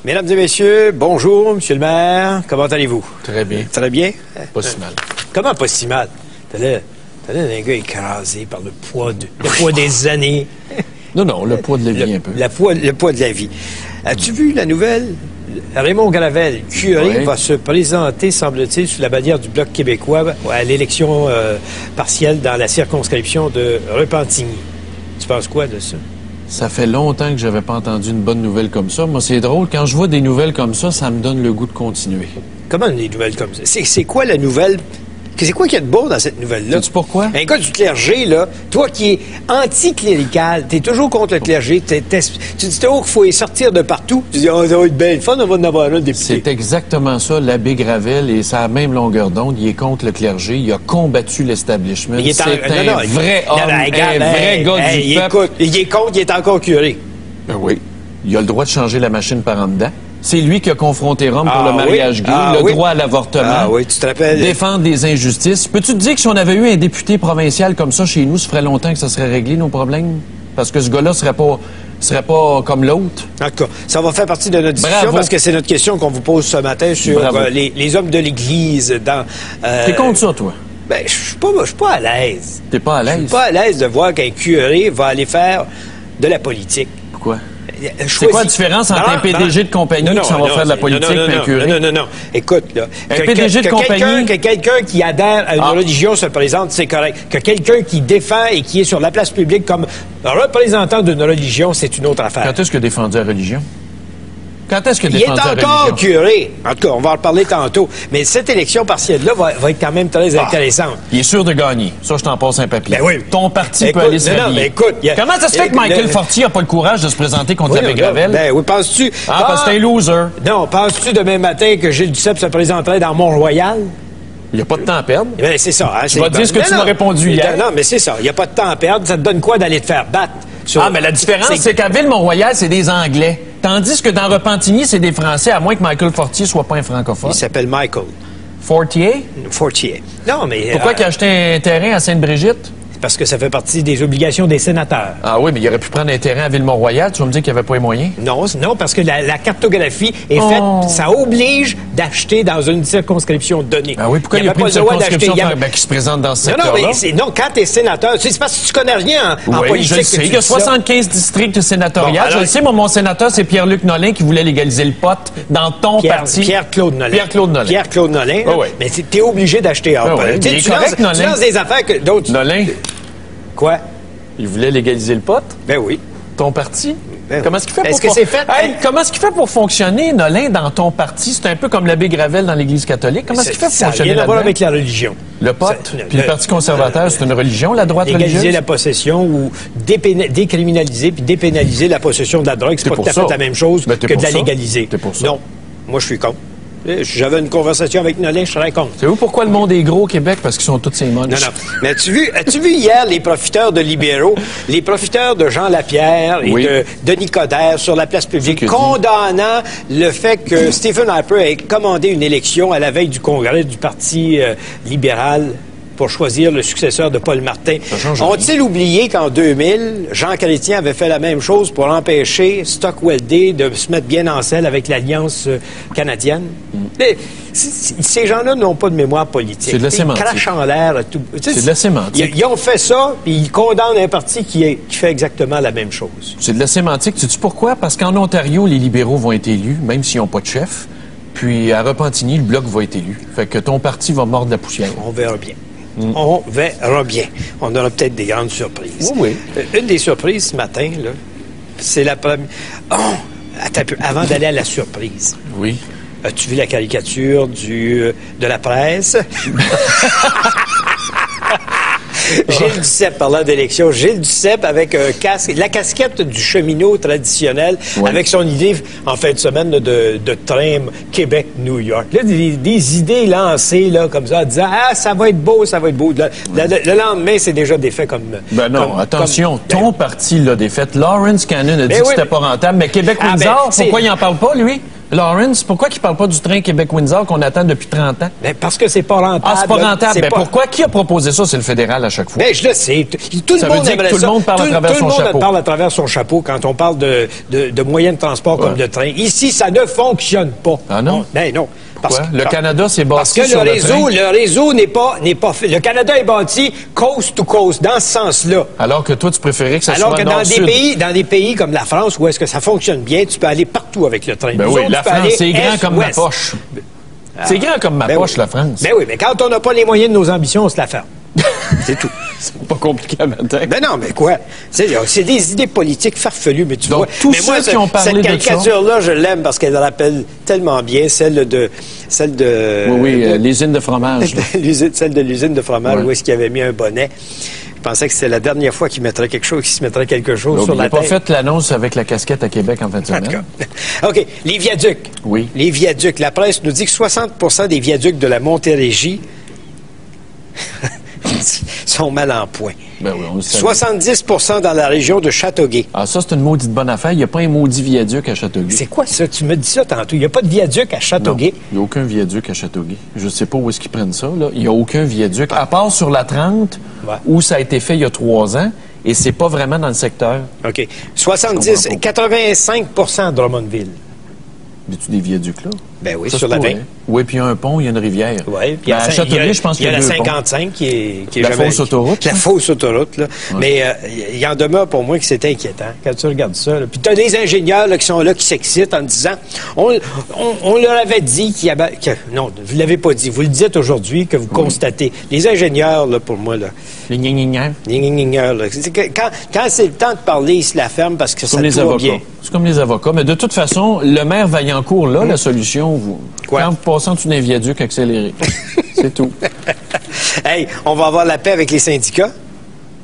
Mesdames et messieurs, bonjour, monsieur le maire. Comment allez-vous? Très bien. Très bien? Pas si mal. Comment pas si mal? T'as l'air d'un gars écrasé par le poids des années. Non, le poids de la vie un peu. Le poids de la vie. As-tu vu la nouvelle? Raymond Gravel, curé, va se présenter, semble-t-il, sous la bannière du Bloc québécois à l'élection partielle dans la circonscription de Repentigny. Tu penses quoi de ça? Ça fait longtemps que j'avais pas entendu une bonne nouvelle comme ça. Moi, c'est drôle. Quand je vois des nouvelles comme ça me donne le goût de continuer. Comment des nouvelles comme ça? C'est quoi la nouvelle? C'est quoi qu'il y a de beau dans cette nouvelle-là? Sais-tu pourquoi? Un gars du clergé, là, toi qui es anticlérical, t'es toujours contre le clergé, tu dis toujours qu'il faut y sortir de partout. Tu dis, oh, ça va être bien le fun, on va en avoir un député. C'est exactement ça, l'abbé Gravel, et ça a la même longueur d'onde. Il est contre le clergé, il a combattu l'establishment. C'est un vrai homme, un vrai gars du peuple. Écoute, il est contre, il est encore curé. Ben oui. Il a le droit de changer la machine par en dedans. C'est lui qui a confronté Rome pour le mariage gay, le droit à l'avortement, tu te rappelles? Défendre des injustices. Peux-tu te dire que si on avait eu un député provincial comme ça chez nous, ça ferait longtemps que ça serait réglé, nos problèmes? Parce que ce gars-là serait pas comme l'autre. En tout cas, ça va faire partie de notre discussion parce que c'est notre question qu'on vous pose ce matin sur les hommes de l'Église dans... T'es contre ça, toi? Ben, je suis pas à l'aise. T'es pas à l'aise? Je suis pas à l'aise de voir qu'un curé va aller faire de la politique. Pourquoi? C'est quoi la différence entre un PDG de compagnie qui s'en va faire de la politique et un curé? Non. Écoute, là. Un PDG de compagnie... Que quelqu'un qui adhère à une religion se présente, c'est correct. Que quelqu'un qui défend et qui est sur la place publique comme représentant d'une religion, c'est une autre affaire. Quand est-ce que défendu la religion? Quand est-ce que défendu la religion? Il est encore curé. En tout cas, on va en reparler tantôt. Mais cette élection partielle-là va être quand même très intéressante. Il est sûr de gagner. Ça, je t'en passe un papier. Ben oui. Ton parti peut aller se rallier. Comment ça se fait que Michael Fortier n'a pas le courage de se présenter contre l'abbé Gravel? Ben oui, penses-tu... parce que c'est un loser. Non, penses-tu demain matin que Gilles Duceppe se présenterait dans Mont-Royal? Il n'y a pas de temps à perdre. Ben, c'est ça. Hein, je vais te dire ce que tu m'as répondu hier. Non, mais c'est ça. Il n'y a pas de temps à perdre. Ça te donne quoi d'aller te faire battre? Mais la différence, c'est qu'à Ville-Mont-Royal, c'est des Anglais. Tandis que dans Repentigny, c'est des Français, à moins que Michael Fortier soit pas un francophone. Il s'appelle Michael. Fortier? Fortier. Non, mais... Pourquoi il a acheté un terrain à Sainte-Brigitte? Parce que ça fait partie des obligations des sénateurs. Ah oui, mais il aurait pu prendre un terrain à Ville-Mont-Royal. Tu vas me dire qu'il n'y avait pas les moyens? Non, parce que la cartographie est faite... Ça oblige d'acheter dans une circonscription donnée. Ah oui, pourquoi il n'y a pas une circonscription qui se présente dans ce secteur-là? Non, quand tu es sénateur... C'est parce que tu connais rien en politique. Je sais. Il y a 75 districts sénatoriales. Je le sais, mon sénateur, c'est Pierre-Luc Nolin qui voulait légaliser le pot dans ton parti. Pierre-Claude Nolin. Pierre-Claude Nolin. Mais tu es obligé d'acheter. Tu lances des affaires que d'autres... Nolin. Quoi? Il voulait légaliser le pot? Ben oui. Ton parti? Ben comment est-ce qu'il fait Est-ce que c'est fait? Comment est-ce qu'il fait pour fonctionner, Nolin, dans ton parti? C'est un peu comme l'abbé Gravel dans l'Église catholique. Comment est-ce qu'il fait pour fonctionner là-dedans? Ça n'a rien à voir avec la religion. Le pot? Puis le Parti conservateur, c'est une religion, la droite religieuse? Légaliser la possession ou décriminaliser puis dépénaliser la possession de la drogue, c'est pas tout à fait la même chose que de la légaliser. T'es pour ça? Non. Moi, je suis contre. J'avais une conversation avec Nolin, je serais contre. C'est où pourquoi le monde est gros au Québec? Parce qu'ils sont tous ces moches. Non. Mais as-tu vu hier les profiteurs de libéraux, les profiteurs de Jean Lapierre et de Denis Coderre sur la place publique, condamnant le fait que Stephen Harper ait commandé une élection à la veille du congrès du Parti libéral pour choisir le successeur de Paul Martin. Ont-ils oublié qu'en 2000, Jean Chrétien avait fait la même chose pour empêcher Stockwell Day de se mettre bien en selle avec l'Alliance canadienne? Mais, ces gens-là n'ont pas de mémoire politique. C'est de la sémantique. Ils crachent en l'air. C'est de la sémantique. Ils ont fait ça, puis ils condamnent un parti qui fait exactement la même chose. C'est de la sémantique. Sais-tu pourquoi? Parce qu'en Ontario, les libéraux vont être élus, même s'ils n'ont pas de chef. Puis à Repentigny, le Bloc va être élu. Fait que ton parti va mordre la poussière. On verra bien. On verra bien. On aura peut-être des grandes surprises. Oui. Une des surprises ce matin, là, c'est la première... Oh! Attends un peu. Avant d'aller à la surprise. Oui. As-tu vu la caricature de la presse? Gilles Duceppe, parlant d'élection, Gilles Duceppe avec un casque, la casquette du cheminot traditionnel, avec son idée, en fin de semaine, de train Québec-New York. Là, des idées lancées, là, comme ça, en disant, ça va être beau, ça va être beau. Le lendemain, c'est déjà défait comme... Ben non, attention, ton parti l'a défaite. Lawrence Cannon a dit que c'était pas rentable, mais Québec-Windsor, pourquoi il n'en parle pas, lui? Lawrence, pourquoi qu'il parle pas du train Québec-Windsor qu'on attend depuis 30 ans? Ben, parce que c'est pas rentable. Ah, c'est pas rentable. Ben, pourquoi? Qui a proposé ça? C'est le fédéral à chaque fois. Ben, je le sais. Tout le monde aimerait ça. Tout le monde parle à travers son chapeau. Tout le monde parle à travers son chapeau quand on parle de moyens de transport comme de train. Ici, ça ne fonctionne pas. Ah non? Ben non. Le Canada s'est bâti sur le réseau n'est pas fait. Le Canada est bâti coast to coast, dans ce sens-là. Alors que toi, tu préférais que ça soit nord-sud. Dans des pays comme la France, où est-ce que ça fonctionne bien, tu peux aller partout avec le train. Ben oui, la France, c'est grand comme ma poche. C'est grand comme ma poche, la France. Ben oui, mais quand on n'a pas les moyens de nos ambitions, on se la ferme. C'est tout. C'est pas compliqué à matin. Ben non, mais quoi? C'est des idées politiques farfelues, mais tu vois. Tous ceux qui ont parlé cette caricature-là, je l'aime parce qu'elle rappelle tellement bien celle de l'usine de fromage. Celle de l'usine de fromage, où est-ce qu'il avait mis un bonnet. Je pensais que c'était la dernière fois qu'il se mettrait quelque chose sur la tête. Il n'a pas fait l'annonce avec la casquette à Québec en fin de semaine. OK. Les viaducs. Oui. Les viaducs. La presse nous dit que 60 des viaducs de la Montérégie sont mal en point. Ben oui, on le sait. 70 dans la région de Châteauguay. Ah, ça, c'est une maudite bonne affaire. Il n'y a pas un maudit viaduc à Châteauguay. C'est quoi ça? Tu me dis ça tantôt. Il n'y a pas de viaduc à Châteauguay? Non, il n'y a aucun viaduc à Châteauguay. Je ne sais pas où est-ce qu'ils prennent ça, là. Il n'y a aucun viaduc. À part sur la 30, où ça a été fait il y a 3 ans, et c'est pas vraiment dans le secteur. OK. 85 Drummondville. Y-tu des viaducs là? Ben oui, ça, sur la 20. Oui, puis il y a un pont, il y a une rivière. Oui, puis à Châteauguay, je pense qu'il y a la 55 qui est la fausse autoroute. La fausse autoroute, là. Ouais. Mais il en demeure pour moi que c'est inquiétant quand tu regardes ça. Là. Puis tu as des ingénieurs là, qui sont là, qui s'excitent en disant on leur avait dit qu'il y avait... non, vous ne l'avez pas dit. Vous le dites aujourd'hui que vous constatez. Les ingénieurs, là, pour moi, là... Les gna-gna-gna. Les gna-gna-gna, là. Quand c'est le temps de parler, ils se la ferment parce que ça tourne bien. C'est comme les avocats. Mais de toute façon, le maire Vaillancourt, là, la solution, quand vous passez en dessous d'un viaduc accéléré. C'est tout. Hey, on va avoir la paix avec les syndicats?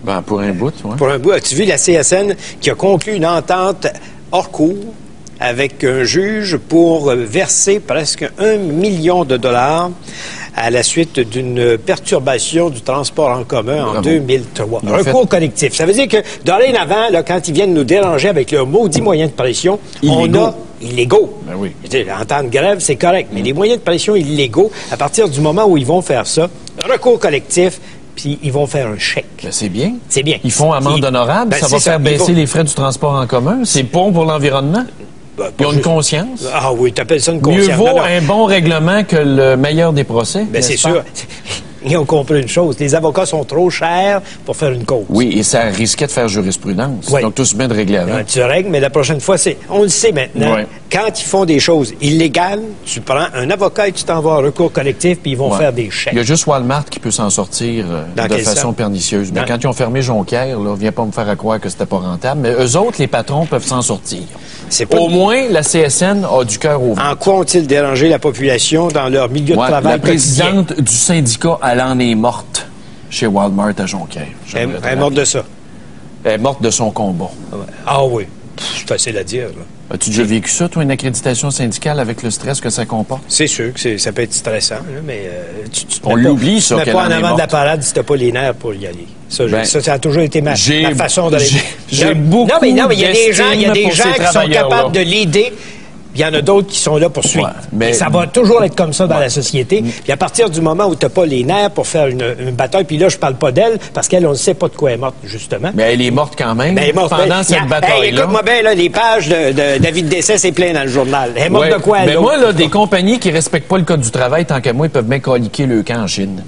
Ben, pour un bout, oui. Pour un bout. As-tu vu la CSN qui a conclu une entente hors cours avec un juge pour verser presque 1 million de dollars à la suite d'une perturbation du transport en commun en 2003. Un recours collectif. Ça veut dire que dorénavant, là, quand ils viennent nous déranger avec leur maudit moyen de pression, on a illégaux. Ben oui. En temps de grève, c'est correct, mais les moyens de pression illégaux, à partir du moment où ils vont faire ça, recours collectif, puis ils vont faire un chèque. Ben c'est bien. C'est bien. Ils font amende honorable, ben ça va faire baisser les frais du transport en commun. C'est bon pour l'environnement. Ils ont une conscience. Ah oui, t'appelles ça une conscience. Mieux vaut un bon règlement que le meilleur des procès. Ben c'est sûr. Ils ont compris une chose. Les avocats sont trop chers pour faire une cause. Oui, et ça risquait de faire jurisprudence. Oui. Donc, tout se met de régler avant. Tu règles, mais la prochaine fois, on le sait maintenant. Oui. Quand ils font des choses illégales, tu prends un avocat et tu t'en vas en recours collectif, puis ils vont faire des chèques. Il y a juste Walmart qui peut s'en sortir de façon pernicieuse. Mais quand ils ont fermé Jonquière, là, viens pas me faire croire que c'était pas rentable. Mais eux autres, les patrons, peuvent s'en sortir. Au moins, la CSN a du cœur au ventre. En quoi ont-ils dérangé la population dans leur milieu de travail? La présidente du syndicat, elle en est morte chez Walmart à Jonquière. Elle est morte de ça? Elle est morte de son combat. Ah oui. C'est facile à dire. Là. As-tu déjà vécu ça, toi, une accréditation syndicale avec le stress que ça comporte? C'est sûr que ça peut être stressant, là, mais on l'oublie, ça, qu'elle en est morte. Tu ne mets pas en avant de la parade si tu n'as pas les nerfs pour y aller. Ça a toujours été ma façon d'aller. J'ai beaucoup Non, mais il y a des gens qui sont capables de l'aider. Il y en a d'autres qui sont là pour suivre. Mais ça va toujours être comme ça dans la société. Puis à partir du moment où tu n'as pas les nerfs pour faire une bataille, puis là, je parle pas d'elle, parce qu'elle, on ne sait pas de quoi elle est morte, justement. Mais elle est morte quand même pendant cette bataille-là. Écoute-moi bien, là, les pages d'avis de décès, c'est plein dans le journal. Elle est morte de quoi, elle? Mais moi, là, des compagnies qui respectent pas le code du travail, tant qu'à moi, ils peuvent bien coliquer le camp en Chine.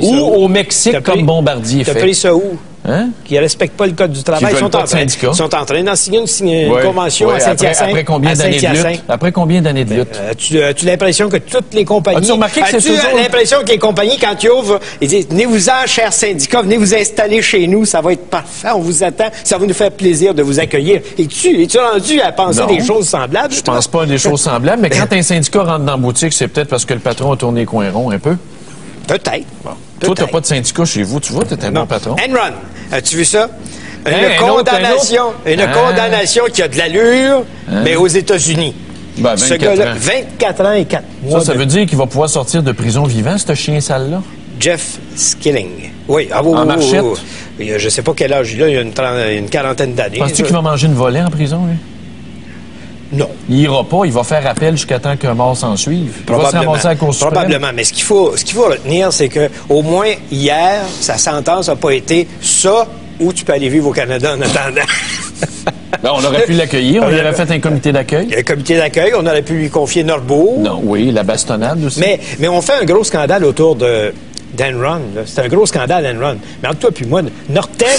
Ou au Mexique, comme Bombardier fait. T'as pris ça où? Hein? Qui ne respectent pas le code du travail. Ils sont en train d'en signer une convention à Saint-Hyacinthe. Après combien d'années de lutte? Après combien d'années de lutte? As-tu l'impression que toutes les compagnies... As-tu remarqué que c'est toujours... As-tu l'impression que les compagnies, quand ils ouvrent, ils disent « Venez-vous-en, chers syndicats, venez vous installer chez nous, ça va être parfait, on vous attend, ça va nous faire plaisir de vous accueillir. » Es-tu rendu à penser des choses semblables? Je pense pas à des choses semblables, mais quand un syndicat rentre dans la boutique, c'est peut-être parce que le patron a tourné les coins ronds un peu. Peut-être. Bon. Toi, t'as pas de syndicat chez vous, tu vois, t'es un bon patron. Enron, as-tu vu ça? Une condamnation qui a de l'allure, mais aux États-Unis. Ben, 24 ce gars-là, 24 ans et 4 mois. Ça veut dire qu'il va pouvoir sortir de prison vivant, ce chien sale-là? Jeff Skilling. Oui. En marchette? Je sais pas quel âge il a, il a une quarantaine d'années. Penses-tu qu'il va manger une volée en prison, lui? Non. Il ira pas, il va faire appel jusqu'à temps qu'un mort s'en suive. Il va se ramasser à la Cour suprême. Probablement. Mais ce qu'il faut retenir, c'est que au moins hier, sa sentence n'a pas été ça ou tu peux aller vivre au Canada en attendant. Ben, on aurait pu l'accueillir, on aurait fait un comité d'accueil. Un comité d'accueil, on aurait pu lui confier Norbeau. Non, oui, la bastonnade aussi. Mais on fait un gros scandale autour d'Enron. C'est un gros scandale, Enron. Mais entre toi et moi, Nortel,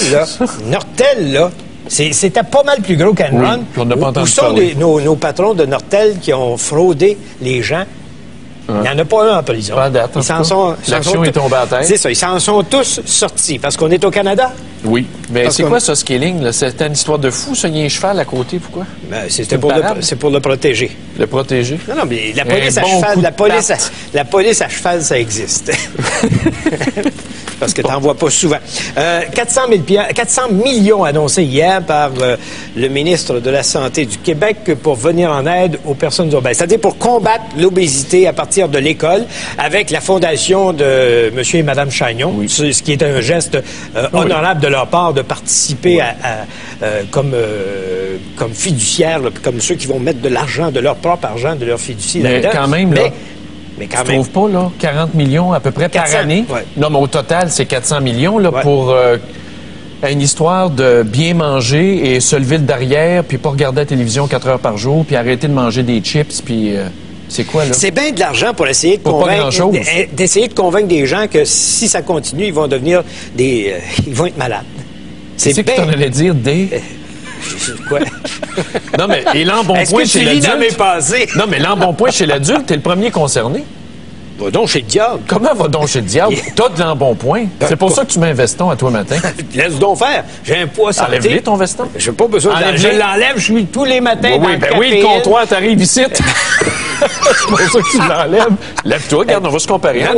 là, c'était pas mal plus gros qu'Enron. Oui, on n'a pas entendu où sont nos patrons de Nortel qui ont fraudé les gens? Il n'y en a pas un en prison. Pas à date, l'action est tombée à terre. C'est ça, ils s'en sont tous sortis. Parce qu'on est au Canada. Oui. Mais c'est quoi, ça, scaling? C'était une histoire de fou, ça? Il y a un cheval à côté, pourquoi? Ben, c'est pour le protéger. Le protéger? Non, mais la police à cheval, la police à cheval, ça existe. Parce que tu n'en vois pas souvent. 400 millions annoncés hier par le ministre de la Santé du Québec pour venir en aide aux personnes obèses. C'est-à-dire pour combattre l'obésité à partir de l'école avec la fondation de M. et Mme Chagnon, oui. Ce qui est un geste honorable de leur part de participer comme fiduciaires, comme ceux qui vont mettre de l'argent, de leur propre argent, de leur fiducie là-dedans. Mais quand même, mais tu trouves pas, là, 40 millions à peu près 400, par année? Ouais. Non, mais au total, c'est 400 millions, là, pour une histoire de bien manger et se lever le derrière, puis pas regarder la télévision 4 heures par jour, puis arrêter de manger des chips, puis c'est quoi, là? C'est bien de l'argent pour essayer de d'essayer de convaincre des gens que si ça continue, ils vont devenir ils vont être malades. C'est ce que tu en allais dire, Quoi? Non, mais et l'embonpoint chez l'adulte. Non, mais l'embonpoint chez l'adulte, t'es le premier concerné. Va donc chez le diable. Comment va donc chez le diable? T'as de l'embonpoint. C'est pour ça que tu mets un veston à toi matin. Laisse donc faire. J'ai un poids santé. Enlève-le ton veston. J'ai pas besoin de... Je l'enlève, je suis tous les matins dans le caféine. Oui, le comptoir, t'arrives ici. C'est pour ça que tu l'enlèves. Lève-toi, regarde, on va se comparer. On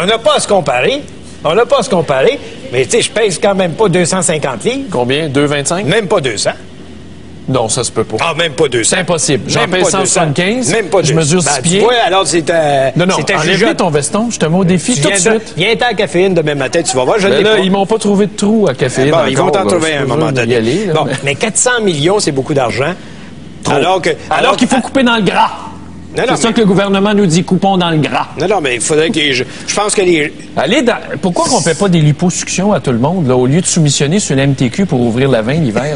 n'a pas à se comparer. On n'a pas à se comparer, mais tu sais, je pèse quand même pas 250 livres. Combien? 2,25? Même pas 200. Non, ça se peut pas. Ah, même pas 200. C'est impossible. J'en pèse 175. Même pas 200. Je mesure 6 pieds. Ouais, alors c'est Non, enlève ton veston. Je te mets au défi tout de suite. Viens à la caféine demain matin, tu vas voir. Ils m'ont pas trouvé de trou à caféine. Bon, ils vont t'en trouver à un moment donné. Bon, mais 400 millions, c'est beaucoup d'argent. Alors qu'il faut couper dans le gras. C'est ça que le gouvernement nous dit, coupons dans le gras. Non, mais il faudrait que je pense que Pourquoi qu'on ne fait pas des liposuctions à tout le monde, là, au lieu de soumissionner sur l'MTQ pour ouvrir la veine l'hiver?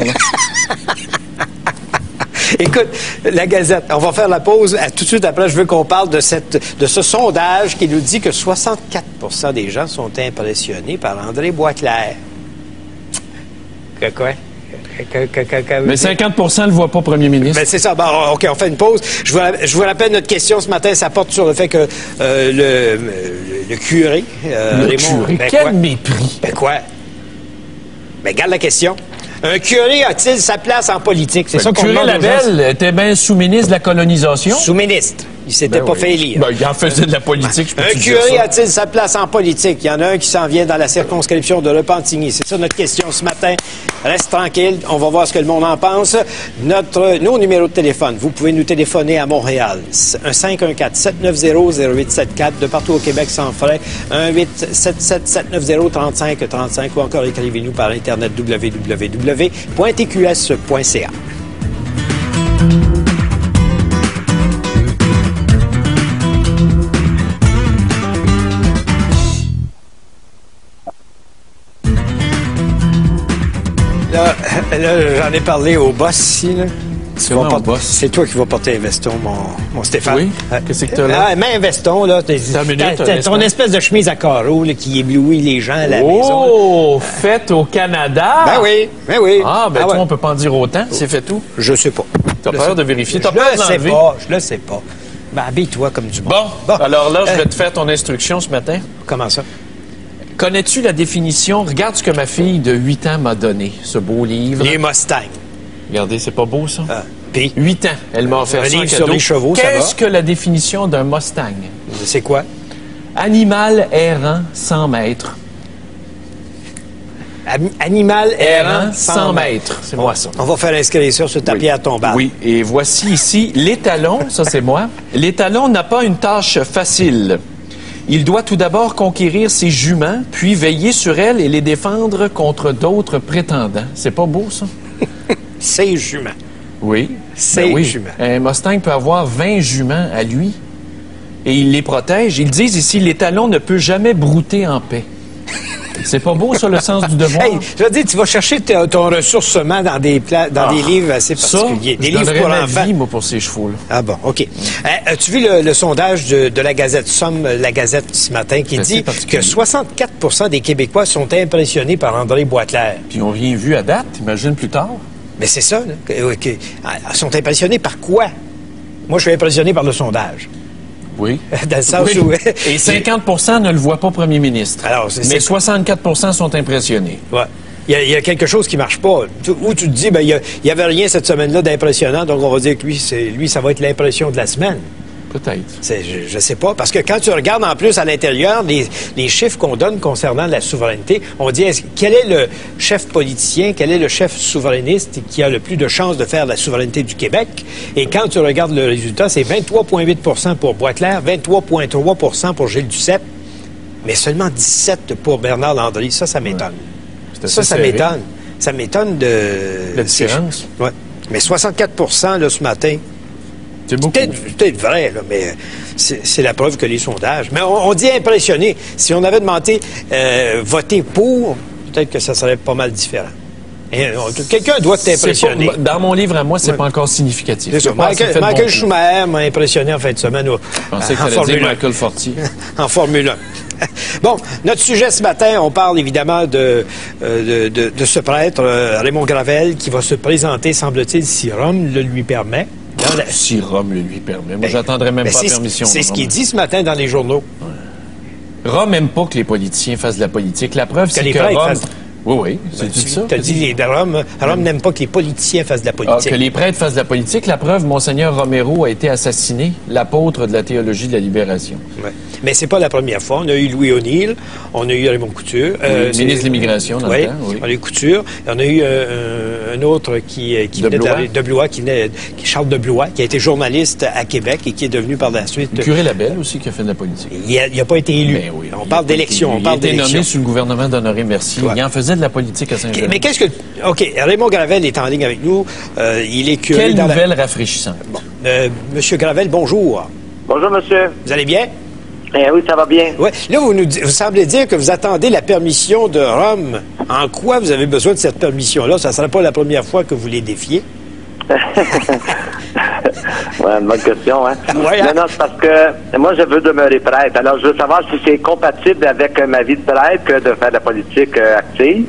Écoute, la Gazette, on va faire la pause. Tout de suite après, je veux qu'on parle de ce sondage qui nous dit que 64 des gens sont impressionnés par André Boisclair. Quoi? Mais 50 ne le voient pas premier ministre. Ben c'est ça. Bon, OK, on fait une pause. Je vous rappelle notre question ce matin. Ça porte sur le fait que le curé... Raymond, quel mépris! Ben quoi? Ben garde la question. Un curé a-t-il sa place en politique? C'est ça qu'on demande. Le curé Labelle était bien sous-ministre de la colonisation. Sous-ministre. Il s'était pas fait élire. Ben, il en faisait de la politique, je peux Un curé a-t-il sa place en politique? Il y en a un qui s'en vient dans la circonscription de Repentigny. C'est ça notre question ce matin. Reste tranquille. On va voir ce que le monde en pense. Nos numéros de téléphone. Vous pouvez nous téléphoner à Montréal. Un 514-790-0874. De partout au Québec sans frais. 1-877-790-3535. Ou encore écrivez-nous par Internet www.tqs.ca. Là, j'en ai parlé au boss ici, là. C'est toi qui vas porter un veston, mon Stéphane. Oui? Qu'est-ce que tu as là? Mets un veston, là. Ton espèce de chemise à carreaux là, qui éblouit les gens à la maison. Oh! Faite au Canada? Ben oui. Ah, toi, on peut pas en dire autant. C'est fait où? Je sais pas. T'as peur de vérifier? Je le sais pas. Ben, habille-toi comme du monde. Bon. Alors là, je vais te faire ton instruction ce matin. Comment ça? Connais-tu la définition? Regarde ce que ma fille de 8 ans m'a donné, ce beau livre. Les Mustangs. Regardez, c'est pas beau, ça? Puis? 8 ans. Elle m'a offert ça en cadeau. Sur les chevaux, ça va? Qu'est-ce que la définition d'un Mustang? C'est quoi? Animal errant sans maître. Animal errant sans maître. C'est moi, ça. On va faire inscrire ça sur le tapis à tombale. Oui, et voici ici l'étalon. Ça, c'est moi. L'étalon n'a pas une tâche facile. Il doit tout d'abord conquérir ses juments, puis veiller sur elles et les défendre contre d'autres prétendants. C'est pas beau, ça? Ses juments. Oui. 16 juments. Un Mustang peut avoir 20 juments à lui. Et il les protège. Ils disent ici, l'étalon ne peut jamais brouter en paix. C'est pas beau, ça, le sens du devoir? Hey, je veux dire, tu vas chercher ton ressourcement dans des livres assez particuliers. Des livres pour enfants. Vie, moi, pour ces chevaux-là. Ah bon, OK. As-tu vu le sondage de la Gazette Somme, la Gazette ce matin, qui dit que 64 des Québécois sont impressionnés par André Boisclair? Puis ils n'ont rien vu à date, imagine plus tard. Mais c'est ça, là. Ils sont impressionnés par quoi? Moi, je suis impressionné par le sondage. Oui. Dans le sens où... Et 50 ne le voient pas premier ministre. Alors, mais 64 sont impressionnés. Ouais. Il y a quelque chose qui marche pas. Où tu te dis, il y avait rien cette semaine-là d'impressionnant, donc on va dire que lui, ça va être l'impression de la semaine. Peut-être. Je sais pas. Parce que quand tu regardes en plus à l'intérieur les chiffres qu'on donne concernant la souveraineté, on dit quel est le chef politicien, quel est le chef souverainiste qui a le plus de chances de faire la souveraineté du Québec. Et quand tu regardes le résultat, c'est 23,8 pour Boisclair, 23,3 pour Gilles Duceppe, mais seulement 17 pour Bernard Landry. Ça m'étonne. Ouais. Ça m'étonne. Ça m'étonne de... La différence? Oui. Mais 64 là, ce matin... C'est beaucoup. Peut-être vrai, là, mais c'est la preuve que les sondages... Mais on dit impressionné. Si on avait demandé voter pour, peut-être que ça serait pas mal différent. Quelqu'un doit t'impressionner. Dans mon livre à moi, c'est pas encore significatif. C'est ça. Michael Schumacher m'a impressionné en fin de semaine Je pensais que tu allais dire Michael Fortier. En Formule 1. Bon, notre sujet ce matin, on parle évidemment de ce prêtre, Raymond Gravel, qui va se présenter, semble-t-il, si Rome le lui permet. Si Rome le lui permet. Moi, j'attendrais même pas la permission. C'est ce qu'il dit ce matin dans les journaux. Ouais. Rome n'aime pas que les politiciens fassent de la politique. La preuve, c'est que Rome... Oui, c'est tout ça. Tu as dit Rome n'aime pas que les politiciens fassent de la politique. Que les prêtres fassent de la politique. La preuve, Monseigneur Romero a été assassiné, l'apôtre de la théologie de la libération. Ouais. Mais c'est pas la première fois. On a eu Louis O'Neill, on a eu Raymond Couture. Ministre de l'Immigration dans le temps. Oui. On a eu Couture. On a eu un autre qui venait de Blois, Charles de Blois, qui a été journaliste à Québec et qui est devenu par la suite... Le curé Labelle aussi qui a fait de la politique. Il n'a pas été élu. Oui, on parle d'élection. Il a été nommé sous le gouvernement d'Honoré Mercier. Il en faisait de la politique à Saint-Jean. Mais qu'est-ce que... OK, Raymond Gravel est en ligne avec nous. Il est curé... Quelle nouvelle rafraîchissante. Bon. Monsieur Gravel, bonjour. Bonjour, monsieur. Vous allez bien? Oui, ça va bien. Ouais. Là, vous semblez dire que vous attendez la permission de Rome. En quoi vous avez besoin de cette permission-là? Ça ne serait pas la première fois que vous les défiez? Une bonne question, hein? Ouais, hein? Non, c'est parce que moi, je veux demeurer prêtre. Alors, je veux savoir si c'est compatible avec ma vie de prêtre que de faire de la politique active.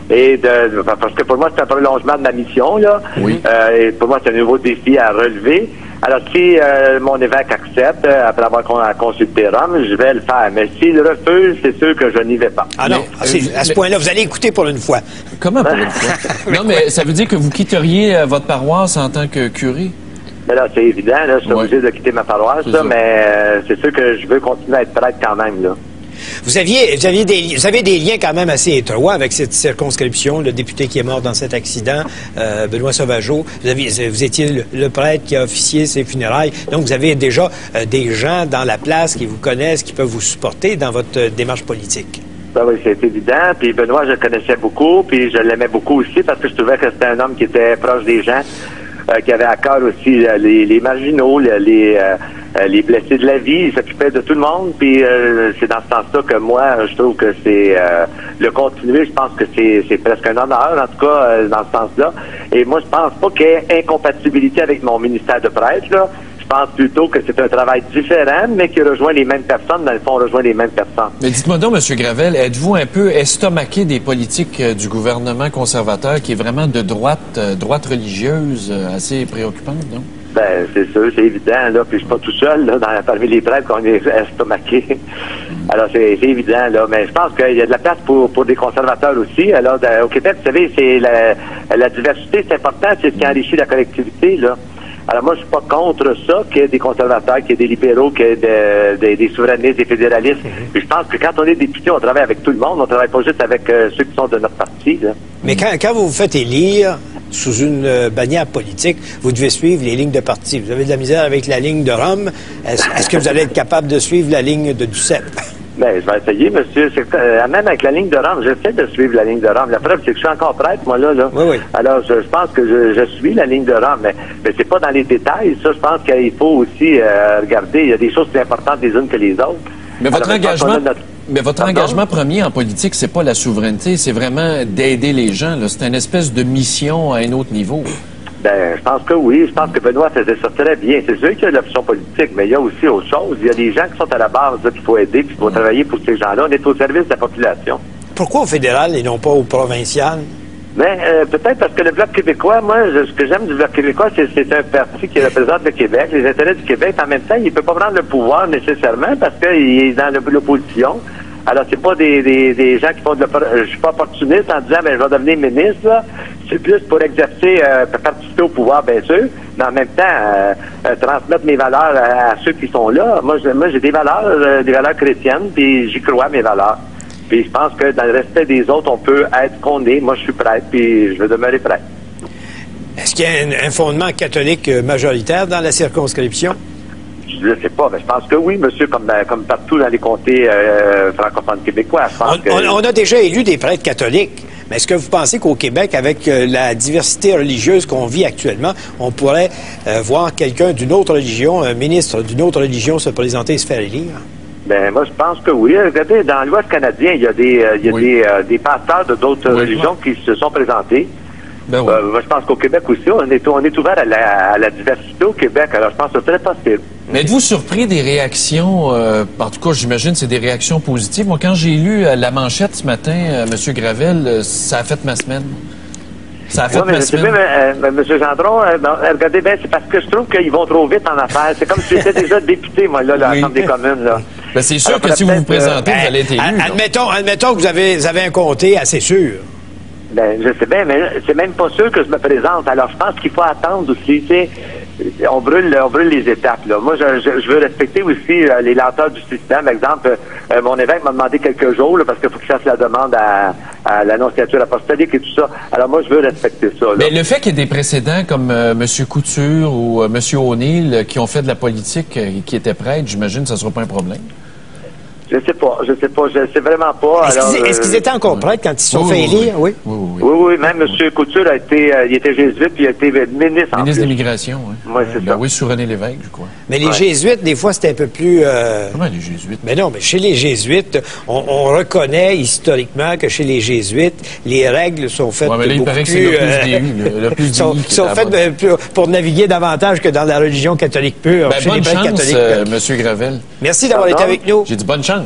Parce que pour moi, c'est un prolongement de ma mission, là. Oui. Et pour moi, c'est un nouveau défi à relever. Alors, si mon évêque accepte, après avoir consulté Rome, je vais le faire. Mais s'il refuse, c'est sûr que je n'y vais pas. Ah non, à ce point-là, vous allez écouter pour une fois. Comment pour une fois? Non, mais ça veut dire que vous quitteriez votre paroisse en tant que curé? Mais là, c'est évident, là, je suis obligé de quitter ma paroisse, là, mais c'est sûr que je veux continuer à être prêtre quand même, là. Vous avez des liens quand même assez étroits avec cette circonscription, le député qui est mort dans cet accident, Benoît Sauvageau. Vous étiez le prêtre qui a officié ses funérailles. Donc, vous avez déjà des gens dans la place qui vous connaissent, qui peuvent vous supporter dans votre démarche politique. Ben oui, c'est évident. Puis Benoît, je le connaissais beaucoup, puis je l'aimais beaucoup aussi parce que je trouvais que c'était un homme qui était proche des gens, qui avait à cœur aussi les marginaux, les blessés de la vie. Il s'occupait de tout le monde. Puis c'est dans ce sens-là que moi, je trouve que c'est le continuer. Je pense que c'est presque un honneur, en tout cas, dans ce sens-là. Et moi, je pense pas qu'il y ait incompatibilité avec mon ministère de prêtre, là. Je pense plutôt que c'est un travail différent, mais qui rejoint les mêmes personnes. Dans le fond, on rejoint les mêmes personnes. Mais dites-moi donc, M. Gravel, êtes-vous un peu estomaqué des politiques du gouvernement conservateur qui est vraiment de droite religieuse, assez préoccupante, non? Ben, c'est sûr, c'est évident, là. Puis je suis pas tout seul, là, parmi les prêtres qu'on est estomaqués. Alors, c'est évident, là. Mais je pense qu'il y a de la place pour des conservateurs aussi. Alors, au Québec, vous savez, c'est la diversité, c'est important, c'est ce qui enrichit la collectivité, là. Alors moi, je suis pas contre ça, qu'il y ait des conservateurs, qu'il y ait des libéraux, qu'il y ait des souverainistes, des fédéralistes. Puis je pense que quand on est député, on travaille avec tout le monde, on travaille pas juste avec ceux qui sont de notre parti, là. Mais quand vous vous faites élire sous une bannière politique, vous devez suivre les lignes de parti. Vous avez de la misère avec la ligne de Rome. Est-ce que vous allez être capable de suivre la ligne de Duceppe? Bien, je vais essayer, monsieur. Même avec la ligne de Rome, j'essaie de suivre la ligne de Rome. La preuve, c'est que je suis encore prêtre, moi, là. Oui, oui. Alors, je pense que je suis la ligne de Rome, mais c'est pas dans les détails. Ça, je pense qu'il faut aussi regarder. Il y a des choses plus importantes les unes que les autres. Mais votre engagement premier en politique, c'est pas la souveraineté, c'est vraiment d'aider les gens. C'est une espèce de mission à un autre niveau. Ben, je pense que oui. Je pense que Benoît faisait ça très bien. C'est sûr qu'il y a l'option politique, mais il y a aussi autre chose. Il y a des gens qui sont à la base qu'il faut aider, puis qu'il faut travailler pour ces gens-là. On est au service de la population. Pourquoi au fédéral et non pas au provincial? Mais peut-être parce que le Bloc québécois, moi, ce que j'aime du Bloc québécois, c'est un parti qui représente le Québec, les intérêts du Québec. En même temps, il peut pas prendre le pouvoir nécessairement parce qu'il est dans l'opposition. Alors, c'est pas des gens qui font je suis pas opportuniste en disant, je vais devenir ministre, là. C'est plus pour exercer, participer au pouvoir, bien sûr, mais en même temps, transmettre mes valeurs à ceux qui sont là. Moi, j'ai des valeurs chrétiennes, puis j'y crois, mes valeurs. Puis je pense que dans le respect des autres, on peut être qu'on est. Moi, je suis prêtre, puis je veux demeurer prêtre. Est-ce qu'il y a un fondement catholique majoritaire dans la circonscription? Je ne sais pas, mais je pense que oui, monsieur, comme partout dans les comtés francophones québécois. On a déjà élu des prêtres catholiques. Mais est-ce que vous pensez qu'au Québec, avec la diversité religieuse qu'on vit actuellement, on pourrait voir quelqu'un d'une autre religion, un ministre d'une autre religion se présenter et se faire élire? Ben moi, je pense que oui. Regardez, dans l'Ouest canadien, il y a des pasteurs de d'autres religions qui se sont présentés. Ben oui. Moi, je pense qu'au Québec aussi, on est ouvert à la diversité au Québec. Alors, je pense que c'est très possible. Mais êtes-vous surpris des réactions? En tout cas, j'imagine que c'est des réactions positives. Moi, quand j'ai lu la manchette ce matin, M. Gravel, ça a fait ma semaine. Ça a fait ma semaine. M. Gendron, regardez bien, c'est parce que je trouve qu'ils vont trop vite en affaires. C'est comme si j'étais déjà député, moi, là, à la Chambre des communes. Là. Ben, c'est sûr que si vous vous présentez, vous allez être élu. Admettons que vous avez un comté assez sûr. Ben, je sais bien, mais c'est même pas sûr que je me présente. Alors, je pense qu'il faut attendre aussi, tu sais. On brûle les étapes, là. Moi, je veux respecter aussi les lenteurs du système. Par exemple, mon évêque m'a demandé quelques jours, là, parce qu'il faut qu'il fasse la demande à l'annonciature apostolique et tout ça. Alors, moi, je veux respecter ça, là. Mais le fait qu'il y ait des précédents comme M. Couture ou M. O'Neill qui ont fait de la politique et qui étaient prêtres, j'imagine que ça ne sera pas un problème. Je sais pas, je sais vraiment pas. Est-ce qu'ils étaient encore prêtres quand ils se sont fait élire? Oui. Oui, même M. Couture il était jésuite, puis il a été ministre. Ministre de l'Immigration, oui. Oui, c'est ça. Oui, sous René Lévesque, je crois. Mais les jésuites, des fois, c'était un peu plus... Comment les jésuites? Mais non, mais chez les jésuites, on reconnaît historiquement que chez les jésuites, les règles sont faites mais là, il paraît que c'est le plus sont faites pour naviguer davantage que dans la religion catholique pure. Ben, bonne chance, M. Gravel. Merci d'avoir été avec nous. J'ai dit bonne chance.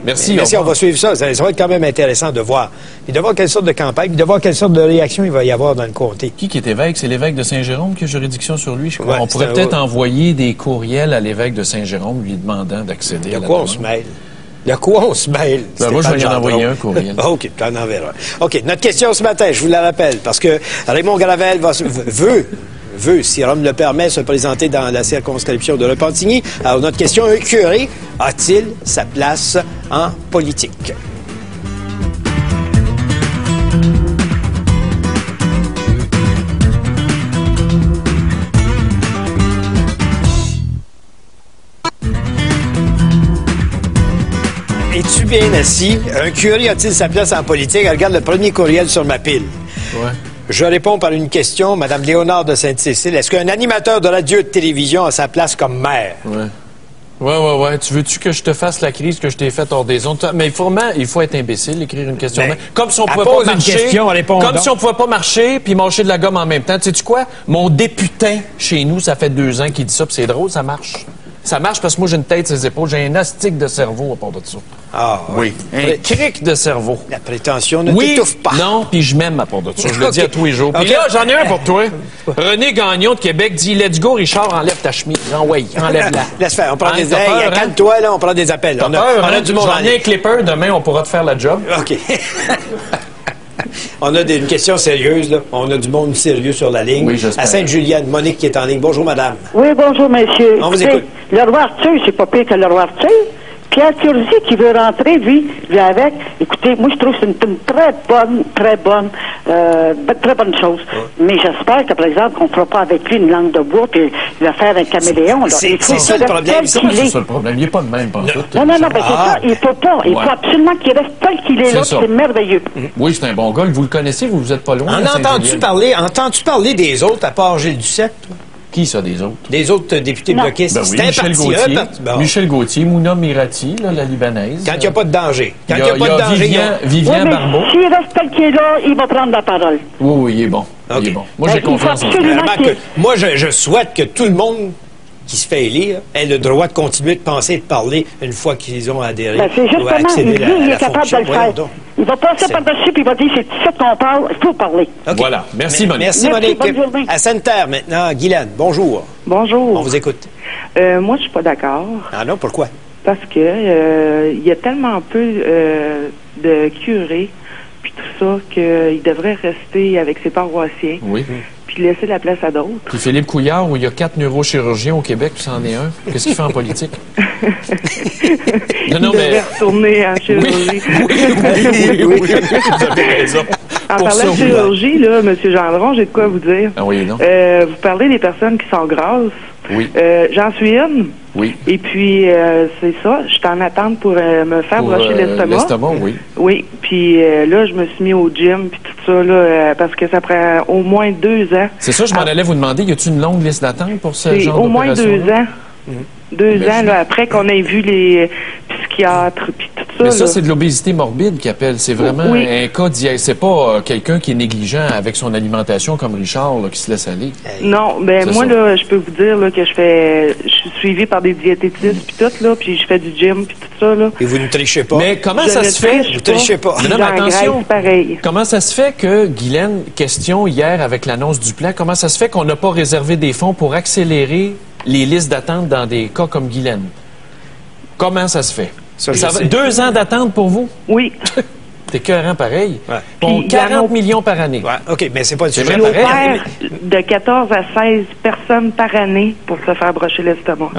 Merci. Merci, on va suivre ça. Ça va être quand même intéressant de voir. Et de voir quelle sorte de campagne, de voir quelle sorte de réaction il va y avoir dans le comté. Qui est évêque? C'est l'évêque de Saint-Jérôme qui a juridiction sur lui, je crois. Ouais, on pourrait peut-être envoyer des courriels à l'évêque de Saint-Jérôme lui demandant d'accéder à la demande. De quoi on se mêle? De quoi on se mêle? Moi, je vais lui en envoyer un courriel. OK, tu en enverras. OK, notre question ce matin, je vous la rappelle, parce que Raymond Gravel veut, si Rome le permet, se présenter dans la circonscription de Repentigny. Alors, notre question, un curé a-t-il sa place en politique? Es-tu bien assis? Un curé a-t-il sa place en politique? Regarde le premier courriel sur ma pile. Ouais. Je réponds par une question, Mme Léonard de Sainte-Cécile. Est-ce qu'un animateur de radio et de télévision a sa place comme maire? Ouais. Tu veux-tu que je te fasse la crise que je t'ai faite hors des ondes? Mais il faut être imbécile, écrire une question. Comme si on pouvait pas marcher. Comme si on pouvait pas marcher puis mâcher de la gomme en même temps. Tu sais quoi? Mon député chez nous, ça fait 2 ans qu'il dit ça, puis c'est drôle, ça marche. Ça marche parce que moi, j'ai une tête sur les épaules. J'ai un astique de cerveau à part de ça. Ah, oui. Un cric de cerveau. La prétention ne t'étouffe pas. Non, puis je m'aime à part de ça. Je le dis à tous les jours. Puis là, j'en ai un pour toi. René Gagnon de Québec dit « Let's go, Richard, enlève ta chemise. » Enlève-la. Laisse faire. On prend des appels. Calme-toi, là, on prend des appels. On a du monde. J'en ai un clipper. Demain, on pourra te faire la job. OK. On a une question sérieuse, là. On a du monde sérieux sur la ligne. Oui, j'espère. À Sainte-Julienne, Monique qui est en ligne. Bonjour, madame. Oui, bonjour, monsieur. On vous écoute. Le roi Arthur, c'est pas pire que le roi Arthur. Pierre Curzi qui veut rentrer, lui avec. Écoutez, moi, je trouve que c'est une très bonne chose. Mais j'espère que, par exemple, qu'on ne fera pas avec lui une langue de bois puis il va faire un caméléon. C'est ça le problème. C'est ça le problème. Il n'est pas de même, pas tout. Non, mais c'est ça. Il faut pas. Il faut absolument qu'il reste tel qu'il est là. C'est merveilleux. Oui, c'est un bon gars. Vous le connaissez, vous êtes pas loin. Entends-tu parler des autres à part Gilles Duceppe, toi? Qui, ça, des autres? Des autres députés bloquistes. Ben oui, Michel Gauthier, Michel Gauthier, Mouna Mirati, là, la libanaise. Quand il n'y a pas de danger. Quand il n'y a pas de danger. Vivian Barbeau. S'il reste tel qu'il est là, il va prendre la parole. Oui, il est bon. Okay. Il est bon. Moi, j'ai confiance en lui. Moi, je souhaite que tout le monde qui se fait élire ait le droit de continuer de penser et de parler une fois qu'ils ont adhéré. Ben, c'est justement, il est capable de le faire. Il va passer par-dessus puis il va dire c'est ça qu'on parle, il faut parler. Okay. Voilà. Merci, Monique. Merci, Monique. À Sainte-Terre, maintenant, Guylaine, bonjour. Bonjour. On vous écoute. Moi, je suis pas d'accord. Ah non, pourquoi? Parce que il y a tellement peu de curés puis tout ça qu'il devrait rester avec ses paroissiens. Oui. Puis laisser la place à d'autres. Puis Philippe Couillard, où il y a 4 neurochirurgiens au Québec, puis c'en est un. Qu'est-ce qu'il fait en politique? Il devrait retourner en chirurgie. Oui, vous avez raison. En parlant de chirurgie, là, M. Gendron, j'ai de quoi vous dire. Ah oui, non? Vous parlez des personnes qui sont grasses. Oui. J'en suis une. Oui. Et puis, c'est ça. Je suis en attente pour me faire brocher l'estomac. L'estomac, oui. Oui. Puis là, je me suis mis au gym, puis tout ça, là, parce que ça prend au moins 2 ans. C'est ça, je m'en allais vous demander. Y a-t-il une longue liste d'attente pour ce genre d'opération? C'est au moins 2 ans. 2 ans, là, après qu'on ait vu les psychiatres, puis tout ça. Mais ça, c'est de l'obésité morbide qu'ils appellent. C'est vraiment un cas c'est pas quelqu'un qui est négligent avec son alimentation comme Richard, là, qui se laisse aller. Non, ben moi, là, je peux vous dire là, que je suis suivie par des diététistes, puis tout, là, puis je fais du gym, puis tout ça, là. Et vous ne trichez pas? Mais comment ça se fait? Vous ne trichez pas. Non, mais attention. Pareil. Comment ça se fait que, Guylaine, question hier avec l'annonce du plan, comment ça se fait qu'on n'a pas réservé des fonds pour accélérer les listes d'attente dans des cas comme Guylaine? Comment ça se fait? Ça 2 ans d'attente pour vous? Oui. T'es écœurant pareil. Ouais. Pour 40 millions par année. Ouais, OK, mais c'est pas le sujet pareil. De 14 à 16 personnes par année pour se faire brocher l'estomac.